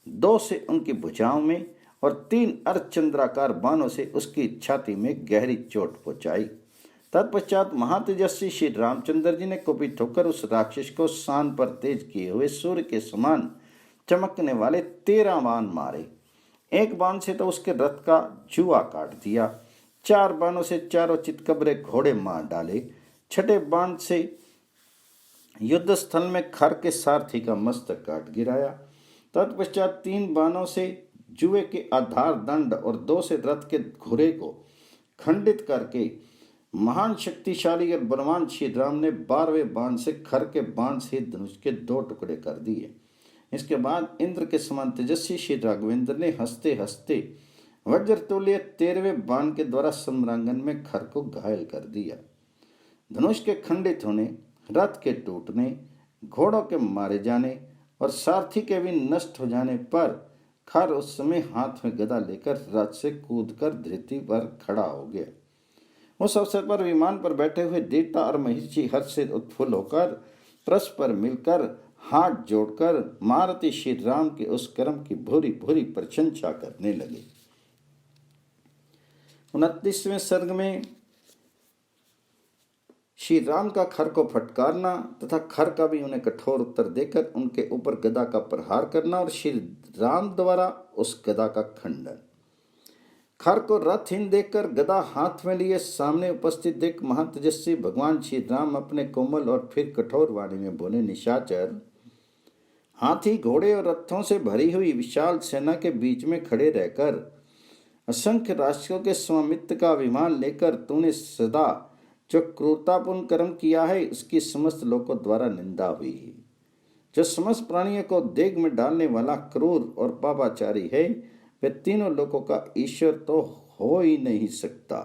2 से उनकी भुजाओं में और 3 अर्धचंद्राकार बाणों से उसकी छाती में गहरी चोट पहुंचाई। तत्पश्चात महातेजस्वी श्री रामचंद्र जी ने कुपित होकर उस राक्षस को शान पर तेज किए हुए सूर्य के समान चमकने वाले 13 बाण मारे। 1 बाण से तो उसके रथ का जुआ काट दिया, 4 बाणों से चारों चितकबरे घोड़े मार डाले, 6ठे बाण से युद्ध स्थल में खर के सारथी का मस्तक काट गिराया। तत्पश्चात 3 बाणों से जुए के आधार दंड और 2 से रथ के घोड़े को खंडित करके महान शक्तिशाली और बलवान श्री राम ने 12वें बाण से खर के बाण से धनुष के 2 टुकड़े कर दिए। इसके बाद इंद्र के समान तेजस्वी श्री राघवेंद्र ने हंसते हंसते वज्रतुल्य 13वें बाण के द्वारा सम्रांगण में खर को घायल कर दिया। धनुष के खंडित होने, रथ के टूटने, घोड़ों के मारे जाने और सारथी के भी नष्ट हो जाने पर खर उस समय हाथ में गदा लेकर रथ से कूदकर धरती पर खड़ा हो गया। उस अवसर पर विमान पर बैठे हुए देवता और महिषी हर्ष से उत्फुल्ल होकर परस्पर मिलकर हाथ जोड़कर महारथी श्री राम के उस कर्म की भूरी भूरी प्रशंसा करने लगे। 29वें सर्ग में श्री राम का खर को फटकारना तथा खर का भी उन्हें कठोर उत्तर देकर उनके ऊपर गदा का प्रहार करना और श्री राम द्वारा उस गदा का खंडन। खर को रथहीन देखकर गदा हाथ में लिए सामने उपस्थित देख महातेजस्वी भगवान श्री राम अपने कोमल और फिर कठोर वाणी में बोले, निशाचर, हाथी, घोड़े और रथों से भरी हुई विशाल सेना के बीच में खड़े रहकर असंख्य राष्ट्रों के स्वामित्व का अभिमान लेकर तूने सदा जो क्रूरतापूर्ण कर्म किया है, उसकी समस्त लोगों द्वारा निंदा हुई है। जो समस्त प्राणियों को देग में डालने वाला क्रूर और पापाचारी है, वह तीनों लोकों का ईश्वर तो हो ही नहीं सकता,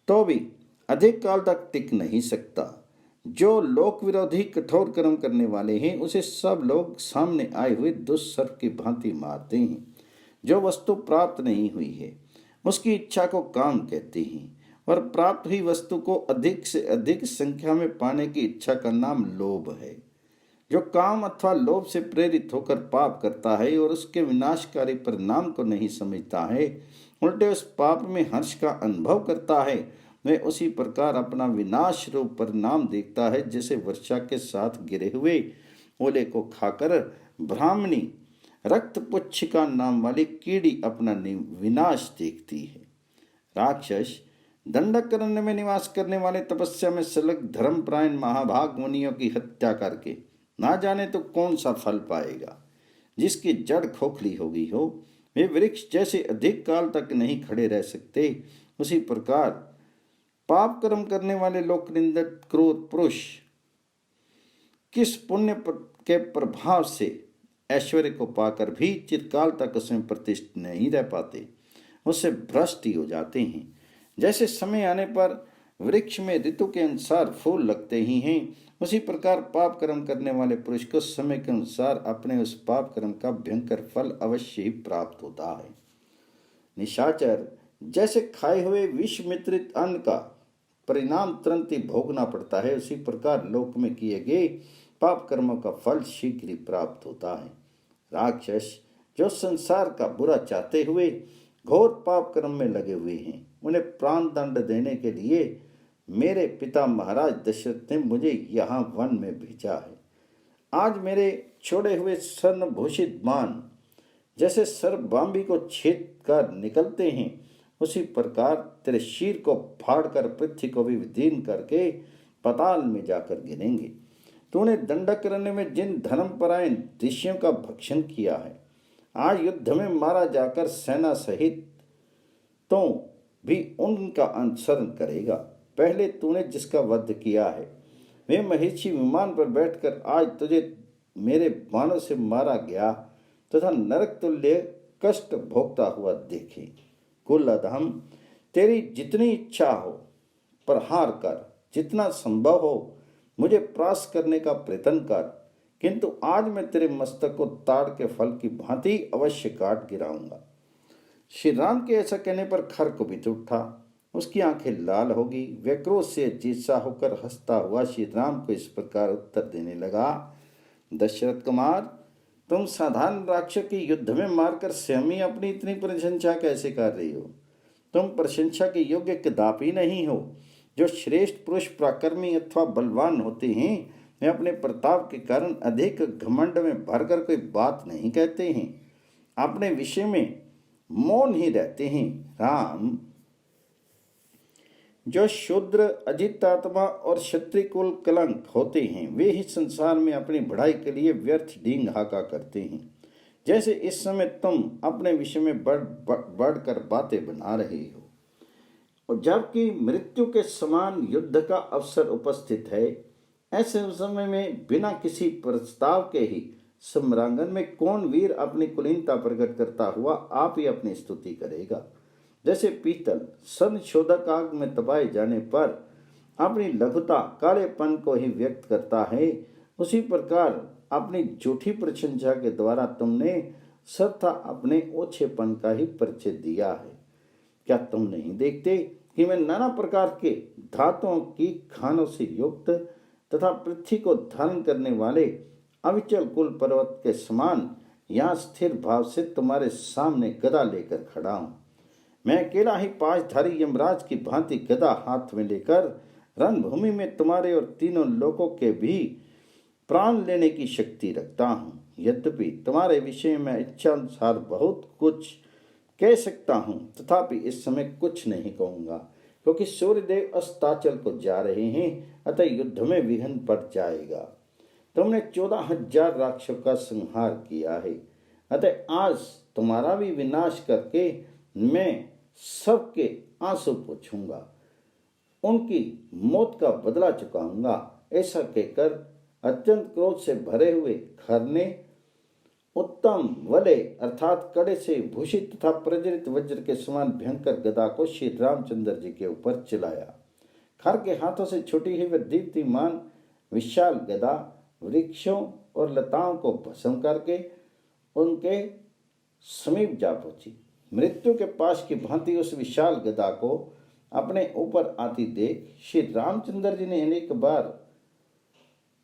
तो भी अधिक काल तक टिक नहीं सकता। जो लोक विरोधी कठोर कर्म करने वाले हैं, उसे सब लोग सामने आए हुए दुष्सर्प की भांति मारते हैं। जो वस्तु प्राप्त नहीं हुई है, उसकी इच्छा को काम कहते हैं, और प्राप्त हुई वस्तु को अधिक से अधिक संख्या में पाने की इच्छा का नाम लोभ है। जो काम अथवा लोभ से प्रेरित होकर पाप करता है और उसके विनाशकारी परिणाम को नहीं समझता है, उल्टे उस पाप में हर्ष का अनुभव करता है, वह उसी प्रकार अपना विनाश रूप परिणाम देखता है, जैसे वर्षा के साथ गिरे हुए ओले को खाकर ब्राह्मणी रक्त पुच्छिका नाम वाली कीड़ी अपना विनाश देखती है। राक्षस दंडकारण्य में निवास करने वाले तपस्या में संलग्न धर्मपरायण महाभाग मुनियों की हत्या करके ना जाने तो कौन सा फल पाएगा। जिसकी जड़ खोखली हो गई हो, वे वृक्ष जैसे अधिक काल तक नहीं खड़े रह सकते, उसी प्रकार पाप कर्म करने वाले लोक निंदक क्रूर पुरुष किस पुण्य के प्रभाव से ऐश्वर्य को पाकर भी चिरकाल तक उसमें प्रतिष्ठित नहीं रह पाते, उससे भ्रष्ट ही हो जाते हैं। जैसे समय आने पर वृक्ष में ऋतु के अनुसार फूल लगते ही हैं, उसी प्रकार पाप कर्म करने वाले पुरुष को समय के अनुसार अपने उस पाप कर्म का भयंकर फल अवश्य ही प्राप्त होता है। निशाचर जैसे खाए हुए विष मिश्रित अन्न का परिणाम तुरंत ही भोगना पड़ता है, उसी प्रकार लोक में किए गए पाप कर्मों का फल शीघ्र ही प्राप्त होता है। राक्षस जो संसार का बुरा चाहते हुए घोर पाप कर्म में लगे हुए हैं, उन्हें प्राण दंड देने के लिए मेरे पिता महाराज दशरथ ने मुझे यहाँ वन में भेजा है। आज मेरे छोड़े हुए स्वर्णभूषित बाण जैसे सर्पबांबी को छेद कर निकलते हैं, उसी प्रकार तेरे शीर को फाड़कर पृथ्वी को भी विदीर्ण करके पाताल में जाकर गिरेंगे। तूने दंडकारण्य में जिन धर्मपरायण ऋषियों का भक्षण किया है, आज युद्ध में मारा जाकर सेना सहित तो भी उनका अनुसरण करेगा। पहले तूने जिसका वध किया है, वे महिषी विमान पर बैठकर आज तुझे मेरे बाणों से मारा गया तथा नरक तुल्य कष्ट भोगता हुआ देखे। कुल अधम, तेरी जितनी इच्छा हो प्रहार कर, जितना संभव हो मुझे प्रास करने का प्रयत्न कर, किंतु आज मैं तेरे मस्तक को ताड़ के फल की भांति अवश्य काट गिराऊंगा। श्री राम के ऐसा कहने पर खरकुपित उठा, उसकी आंखें लाल होगी। वह क्रोध से जीसा होकर हंसता हुआ श्री राम को इस प्रकार उत्तर देने लगा, दशरथ कुमार, तुम साधारण राक्षस की युद्ध में मारकर स्वयं ही अपनी इतनी प्रशंसा कैसे कर रही हो? तुम प्रशंसा के योग्य कदापि नहीं हो। जो श्रेष्ठ पुरुष पराक्रमी अथवा बलवान होते हैं, वे अपने प्रताप के कारण अधिक घमंड में भरकर कोई बात नहीं कहते हैं, अपने विषय में मौन ही रहते हैं। राम, जो शूद्र अजितात्मा और क्षत्रिय कुल कलंक होते हैं, वे ही संसार में अपनी बढ़ाई के लिए व्यर्थ डींग हाका करते हैं। जैसे इस समय तुम अपने विषय में बढ़कर बातें बना रहे हो, और जबकि मृत्यु के समान युद्ध का अवसर उपस्थित है, ऐसे समय में बिना किसी प्रस्ताव के ही सम्रांगण में कौन वीर अपनी कुलीनता प्रकट करता हुआ आप ही अपनी स्तुति करेगा। जैसे पीतल संशोधक आग में तपाए जाने पर अपनी लघुता कालेपन को ही व्यक्त करता है, उसी प्रकार अपनी झूठी प्रशंसा के द्वारा तुमने सर्वथा अपने ओछेपन का ही परिचय दिया है। क्या तुम नहीं देखते कि मैं नाना प्रकार के धातुओं की खानों से युक्त तथा पृथ्वी को धारण करने वाले अविचल कुल पर्वत के समान यहाँ स्थिर भाव से तुम्हारे सामने गदा लेकर खड़ा हूँ। मैं अकेला ही पांचधारी यमराज की भांति गदा हाथ में लेकर रणभूमि में तुम्हारे और तीनों लोगों के भी प्राण लेने की शक्ति रखता हूँ। यद्यपि तुम्हारे विषय में इच्छा अनुसार बहुत कुछ कह सकता हूँ, तथापि इस समय कुछ नहीं कहूँगा, क्योंकि सूर्यदेव अस्ताचल को जा रहे हैं, अतः युद्ध में विघ्न पड़ जाएगा। तुमने 14,000 राक्षसों का संहार किया है, अतः आज तुम्हारा भी विनाश करके मैं सबके आंसू पोंछूंगा, उनकी मौत का बदला चुकाऊंगा। ऐसा कहकर अत्यंत क्रोध से भरे हुए खर ने उत्तम वले अर्थात कड़े से भूषित तथा प्रज्वलित वज्र के समान भयंकर गदा को श्री रामचंद्र जी के ऊपर चलाया। खर के हाथों से छुटी हुई वह दीप्तिमान विशाल गदा वृक्षों और लताओं को भस्म करके उनके समीप जा पहुंची। मृत्यु के पास की भांति उस विशाल गदा को अपने ऊपर आती देख श्री रामचंद्र जी ने अनेक बार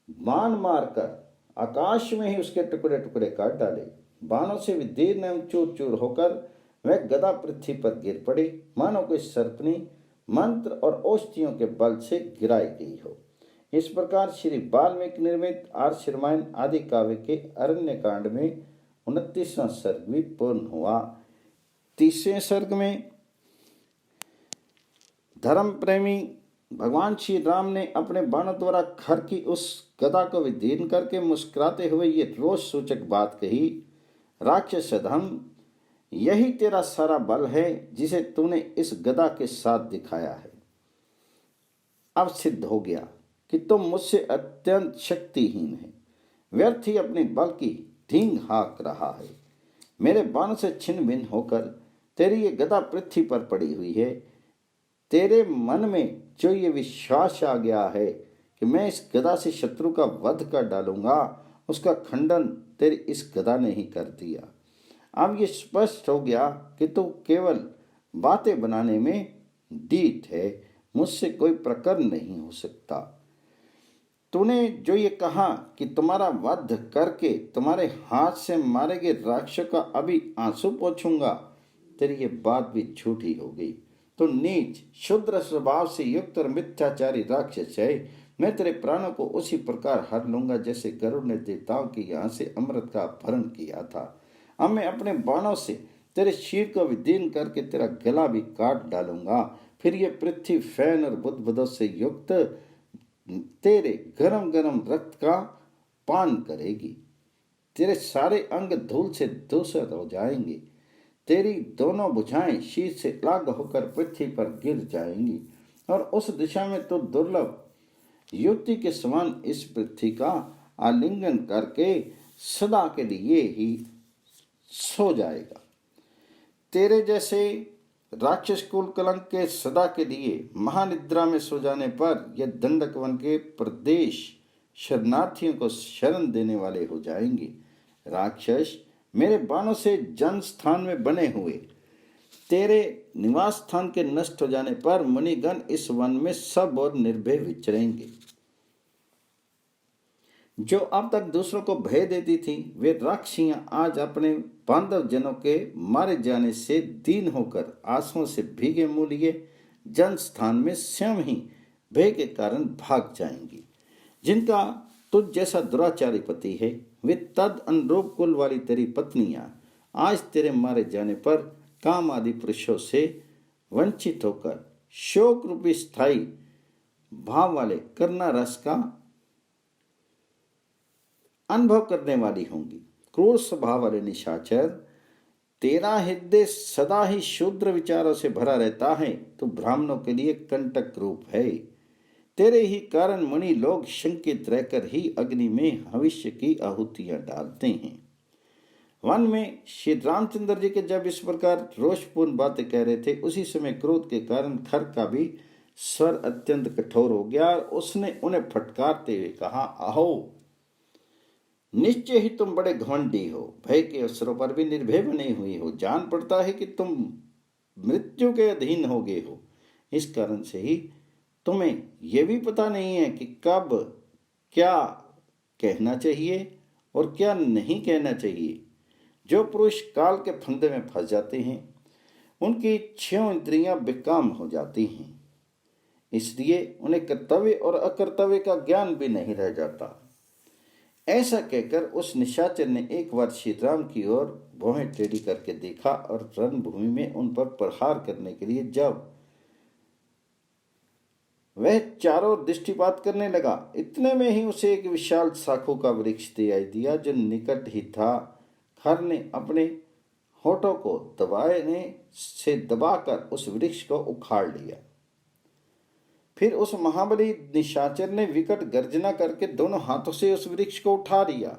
बाण मारकर आकाश में ही उसके टुकड़े टुकड़े काट डाले। बाणों से विदीर्ण एवं चूर चूर होकर वह गदा पृथ्वी पर गिर पड़ी, मानो कोई सर्पनी मंत्र और औषधियों के बल से गिराई गई हो। इस प्रकार श्री वाल्मीकि निर्मित आर्ष रामायण आदि काव्य के अरण्य कांड में 29वां सर्ग भी पूर्ण हुआ। 30वें सर्ग में धर्म प्रेमी भगवान श्री राम ने अपने बाणों द्वारा खर की उस गदा को विदीर्ण करके मुस्कुराते हुए ये रोष सूचक बात कही, राक्षस अधम, यही तेरा सारा बल है जिसे तूने इस गदा के साथ दिखाया है। अब सिद्ध हो गया कि तुम मुझसे अत्यंत शक्तिहीन है, व्यर्थ ही अपने बल की ढींग हाँक रहा है। मेरे बाण से छिन्न भिन्न होकर तेरी ये गदा पृथ्वी पर पड़ी हुई है। तेरे मन में जो ये विश्वास आ गया है कि मैं इस गदा से शत्रु का वध कर डालूंगा, उसका खंडन तेरी इस गदा ने ही कर दिया। अब ये स्पष्ट हो गया कि तू केवल बातें बनाने में डीठ है, मुझसे कोई प्रकरण नहीं हो सकता। तूने जो ये कहा कि तुम्हारा वध करके तुम्हारे हाथ से मारे गए राक्षस का अभी आंसू पोंछूंगा, तेरी ये बात भी झूठी हो गई। तो नीच शुद्र स्वभाव से युक्त और मिथ्याचारी राक्षस है। मैं तेरे प्राणों को उसी प्रकार हर लूंगा जैसे गरुड़ ने देवताओं के यहाँ से अमृत का अपहरण किया था। अब मैं अपने बाणों से तेरे शीर को विदीर्ण करके तेरा गला भी काट डालूंगा। फिर ये पृथ्वी फैन और बुदबुदों से युक्त तेरे गरम गरम रक्त का पान करेगी। तेरे सारे अंग धूल से धूसर हो जाएंगे। तेरी दोनों भुजाएं शीर से लाग होकर पृथ्वी पर गिर जाएंगी और उस दिशा में तो दुर्लभ युक्ति के समान इस पृथ्वी का आलिंगन करके सदा के लिए ही सो जाएगा। तेरे जैसे राक्षस कुल कलंक के सदा के लिए महानिद्रा में सो जाने पर यह दंडक वन के प्रदेश शरणार्थियों को शरण देने वाले हो जाएंगे। राक्षस मेरे बाणों से जन स्थान में बने हुए तेरे निवास स्थान के नष्ट हो जाने पर मुनिगण इस वन में सब और निर्भय विचरेंगे। जो अब तक दूसरों को भय देती थी, वे राक्षसियां आज अपने बांधव जनों के मारे जाने से दीन होकर आंसुओं से भीगे मुंह लिए जन स्थान में स्वयं ही भय के कारण भाग जाएंगी। जिनका तुझ जैसा दुराचारी पति है, वे तद अनुरूप कुल वाली तेरी पत्नियां आज तेरे मारे जाने पर काम आदि पुरुषों से वंचित होकर शोक रूपी स्थायी भाव वाले करुणा रस का अनुभव करने वाली होंगी। क्रूर स्वभाव वाले निशाचर, तेरा हृदय सदा ही शूद्र विचारों से भरा रहता है, तो ब्राह्मणों के लिए कंटक रूप है। तेरे ही कारण मुनि लोग शंकित रहकर ही अग्नि में भविष्य की आहुतियां डालते हैं। वन में श्री रामचंद्र जी के जब इस प्रकार रोषपूर्ण बातें कह रहे थे, उसी समय क्रोध के कारण खर का भी स्वर अत्यंत कठोर हो गया और उसने उन्हें फटकारते हुए कहा, अहो, निश्चय ही तुम बड़े घमंडी हो, भय के अवसरों पर भी निर्भय बने हुए हो। जान पड़ता है कि तुम मृत्यु के अधीन हो गए हो। इस कारण से ही तुम्हें यह भी पता नहीं है कि कब क्या कहना चाहिए और क्या नहीं कहना चाहिए। जो पुरुष काल के फंदे में फंस जाते हैं, उनकी 6 इंद्रियां बेकाम हो जाती हैं, इसलिए उन्हें कर्तव्य और अकर्तव्य का ज्ञान भी नहीं रह जाता। ऐसा कहकर उस निशाचर ने एक बार श्री राम की ओर भौहें टेढ़ी करके देखा और रणभूमि में उन पर प्रहार करने के लिए जब वह चारों दृष्टिपात करने लगा, इतने में ही उसे एक विशाल शाखों का वृक्ष दिखाई दिया जो निकट ही था। खर ने अपने होठों को दबाने से दबाकर उस वृक्ष को उखाड़ लिया। फिर उस महाबली निशाचर ने विकट गर्जना करके दोनों हाथों से उस वृक्ष को उठा लिया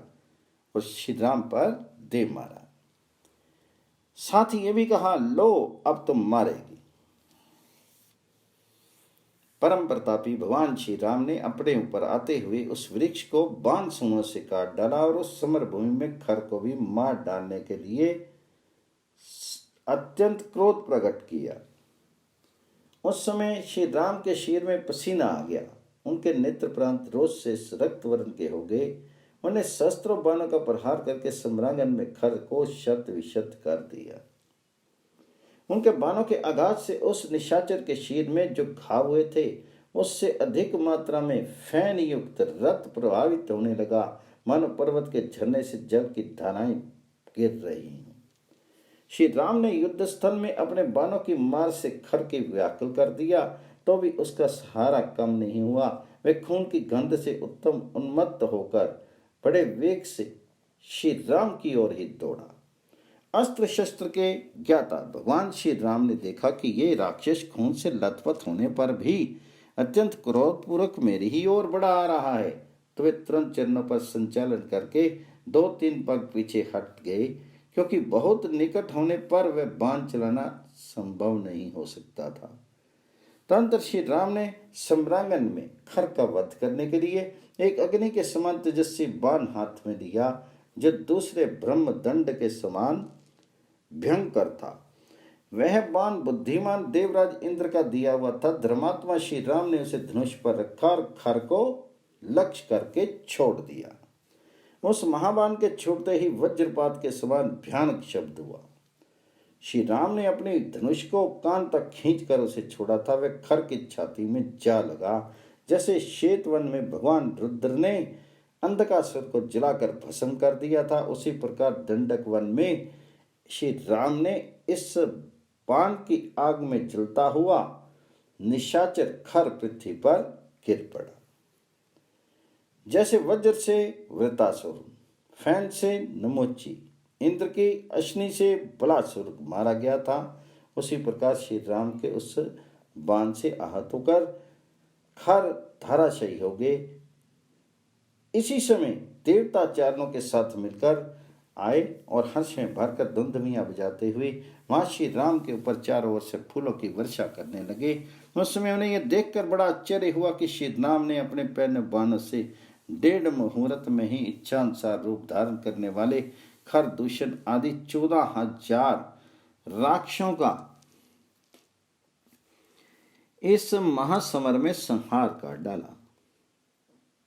और श्री राम पर दे मारा। साथ ही ये भी कहा, लो अब तुम मारेगी। परम प्रतापी भगवान श्री राम ने अपने ऊपर आते हुए उस वृक्ष को बाण सूंडों से काट डाला और उस समर भूमि में खर को भी मार डालने के लिए अत्यंत क्रोध प्रकट किया। उस समय श्री राम के शरीर में पसीना आ गया, उनके नेत्र प्रांत रोष से रक्त वर्ण के हो गए। उन्हें शस्त्रों बाणों का प्रहार करके सम्रांगन में खर को शत विशत कर दिया। उनके बाणों के आघात से उस निशाचर के शरीर में जो घाव हुए थे उससे अधिक मात्रा में फैन युक्त रक्त प्रभावित होने लगा, मानो पर्वत के झरने से जल की धाराएं गिर रही हैं। श्री राम ने युद्ध स्थल में अपने बाणों की मार से खर के व्याकुल कर दिया, तो भी उसका सहारा कम नहीं हुआ। वे खून की गंध से उत्तम उन्मत्त होकर बड़े वेग से श्री राम की ओर ही दौड़ा। अस्त्र शस्त्र के ज्ञाता भगवान श्री राम ने देखा कि ये राक्षस खून से लथपथ होने पर भी अत्यंत क्रोधपूर्वक मेरी ही ओर बढ़ा आ रहा है, तो वे तुरंत चरणों पर संचालन करके 2-3 पग पीछे हट गए, क्योंकि बहुत निकट होने पर वह बाण चलाना संभव नहीं हो सकता था। तदनंतर श्री राम ने सम्रांगन में खर का वध करने के लिए एक अग्नि के समान तेजस्वी बाण हाथ में लिया, जो दूसरे ब्रह्म दंड के समान भयंकर था। वह बाण बुद्धिमान देवराज इंद्र का दिया हुआ था। धर्मात्मा श्री राम ने उसे धनुष पर रखा और खर को लक्ष्य करके छोड़ दिया। उस महाबाण के छूटते ही वज्रपात के समान भयानक शब्द हुआ। श्री राम ने अपने धनुष को कान तक खींचकर उसे छोड़ा था। वह खर की छाती में जा लगा, जैसे श्वेतवन में भगवान रुद्र ने अंधकासुर को जलाकर भस्म कर दिया था, उसी प्रकार दंडक वन में श्री राम ने इस बाण की आग में जलता हुआ निशाचर खर पृथ्वी पर गिर पड़ा। जैसे वज्र से वृतासुर, फैन से नमोची, इंद्र की अश्नि से बलासुर मारा गया था, उसी प्रकार श्री राम के उस बाण से आहत होकर खर धराशायी हो गए। इसी समय देवता चारणों के साथ मिलकर आए और हर्ष में भरकर धुंधमियां बजाते हुए वहां श्री राम के ऊपर चारों ओर से फूलों की वर्षा करने लगे। उस समय उन्हें यह देखकर बड़ा आश्चर्य हुआ कि श्री राम ने अपने पैर बाणों से 1.5 मुहूर्त में ही इच्छानुसार रूप धारण करने वाले खर, दूषण आदि 14,000 राक्षसों का इस महासमर में संहार कर डाला।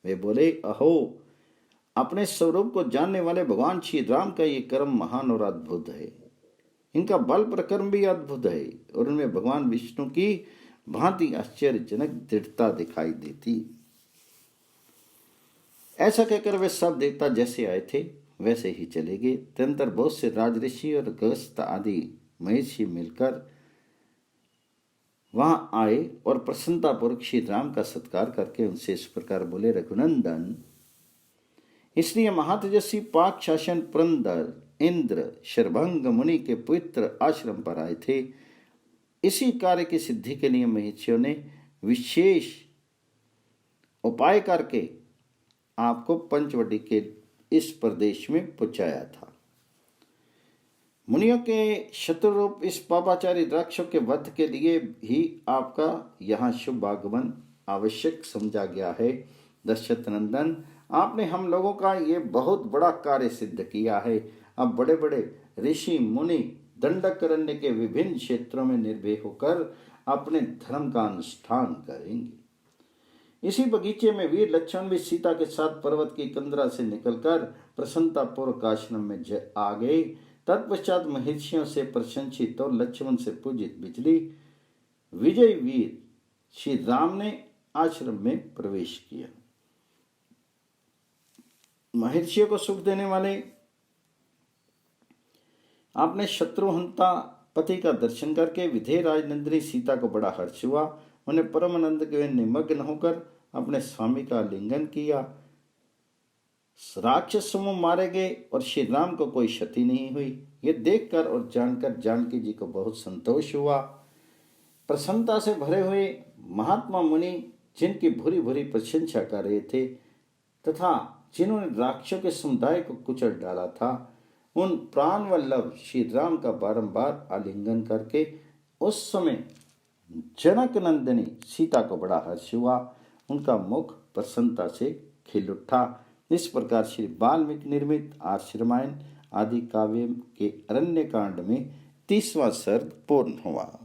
वे बोले, अहो, अपने स्वरूप को जानने वाले भगवान श्री राम का ये कर्म महान और अद्भुत है। इनका बल प्रकर्म भी अद्भुत है और उनमें भगवान विष्णु की भांति आश्चर्यजनक दृढ़ता दिखाई देती। ऐसा कहकर वे सब देवता जैसे आए थे वैसे ही चले गए। तदनंतर बहुत से राजऋषि और गस्त आदि महर्षि मिलकर वहां आए और प्रसन्नतापूर्वक श्री राम का सत्कार करके उनसे इस प्रकार बोले, रघुनंदन, इसलिए महातेजस्वी पाक शासन पुरंदर इंद्र शरभंग मुनि के पवित्र आश्रम पर आए थे। इसी कार्य की सिद्धि के लिए महर्षियों ने विशेष उपाय करके आपको पंचवटी के इस प्रदेश में पहुंचाया था। मुनियों के शत्रुरूप इस पापाचारी राक्षसों के वध के लिए ही आपका यहाँ शुभ आगमन आवश्यक समझा गया है। दशरथ नंदन, आपने हम लोगों का ये बहुत बड़ा कार्य सिद्ध किया है। अब बड़े बड़े ऋषि मुनि दंडकारण्य के विभिन्न क्षेत्रों में निर्भय होकर अपने धर्म का अनुष्ठान करेंगे। इसी बगीचे में वीर लक्ष्मण भी सीता के साथ पर्वत की कंदरा से निकलकर प्रसन्नतापूर्वक आश्रम में आ गए। तत्पश्चात महर्षियों से प्रशंसित और लक्ष्मण से पूजित बिजली विजय वीर श्री राम ने आश्रम में प्रवेश किया। महर्षियों को सुख देने वाले आपने शत्रुहंता पति का दर्शन करके विधेय राजनंदिनी सीता को बड़ा हर्ष हुआ। उन्हें परम आनंद के निमग्न होकर अपने स्वामी का लिंगन किया। राक्षस समूह मारे गए और श्री राम को कोई क्षति नहीं हुई। ये देखकर और जानकर जानकी जी को बहुत संतोष हुआ। प्रसन्नता से भरे हुए महात्मा मुनि जिनकी भूरी भूरी प्रशंसा कर रहे थे तथा जिन्होंने राक्षसों के समुदाय को कुचल डाला था, उन प्राण वल्लभ श्री राम का बारंबार आलिंगन करके उस समय जनक नंदिनी सीता को बड़ा हर्ष हुआ। उनका मुख प्रसन्नता से खिल उठा। इस प्रकार श्री वाल्मीकि निर्मित आर्ष रामायण आदि काव्य के अरण्य कांड में 30वां सर्ग पूर्ण हुआ।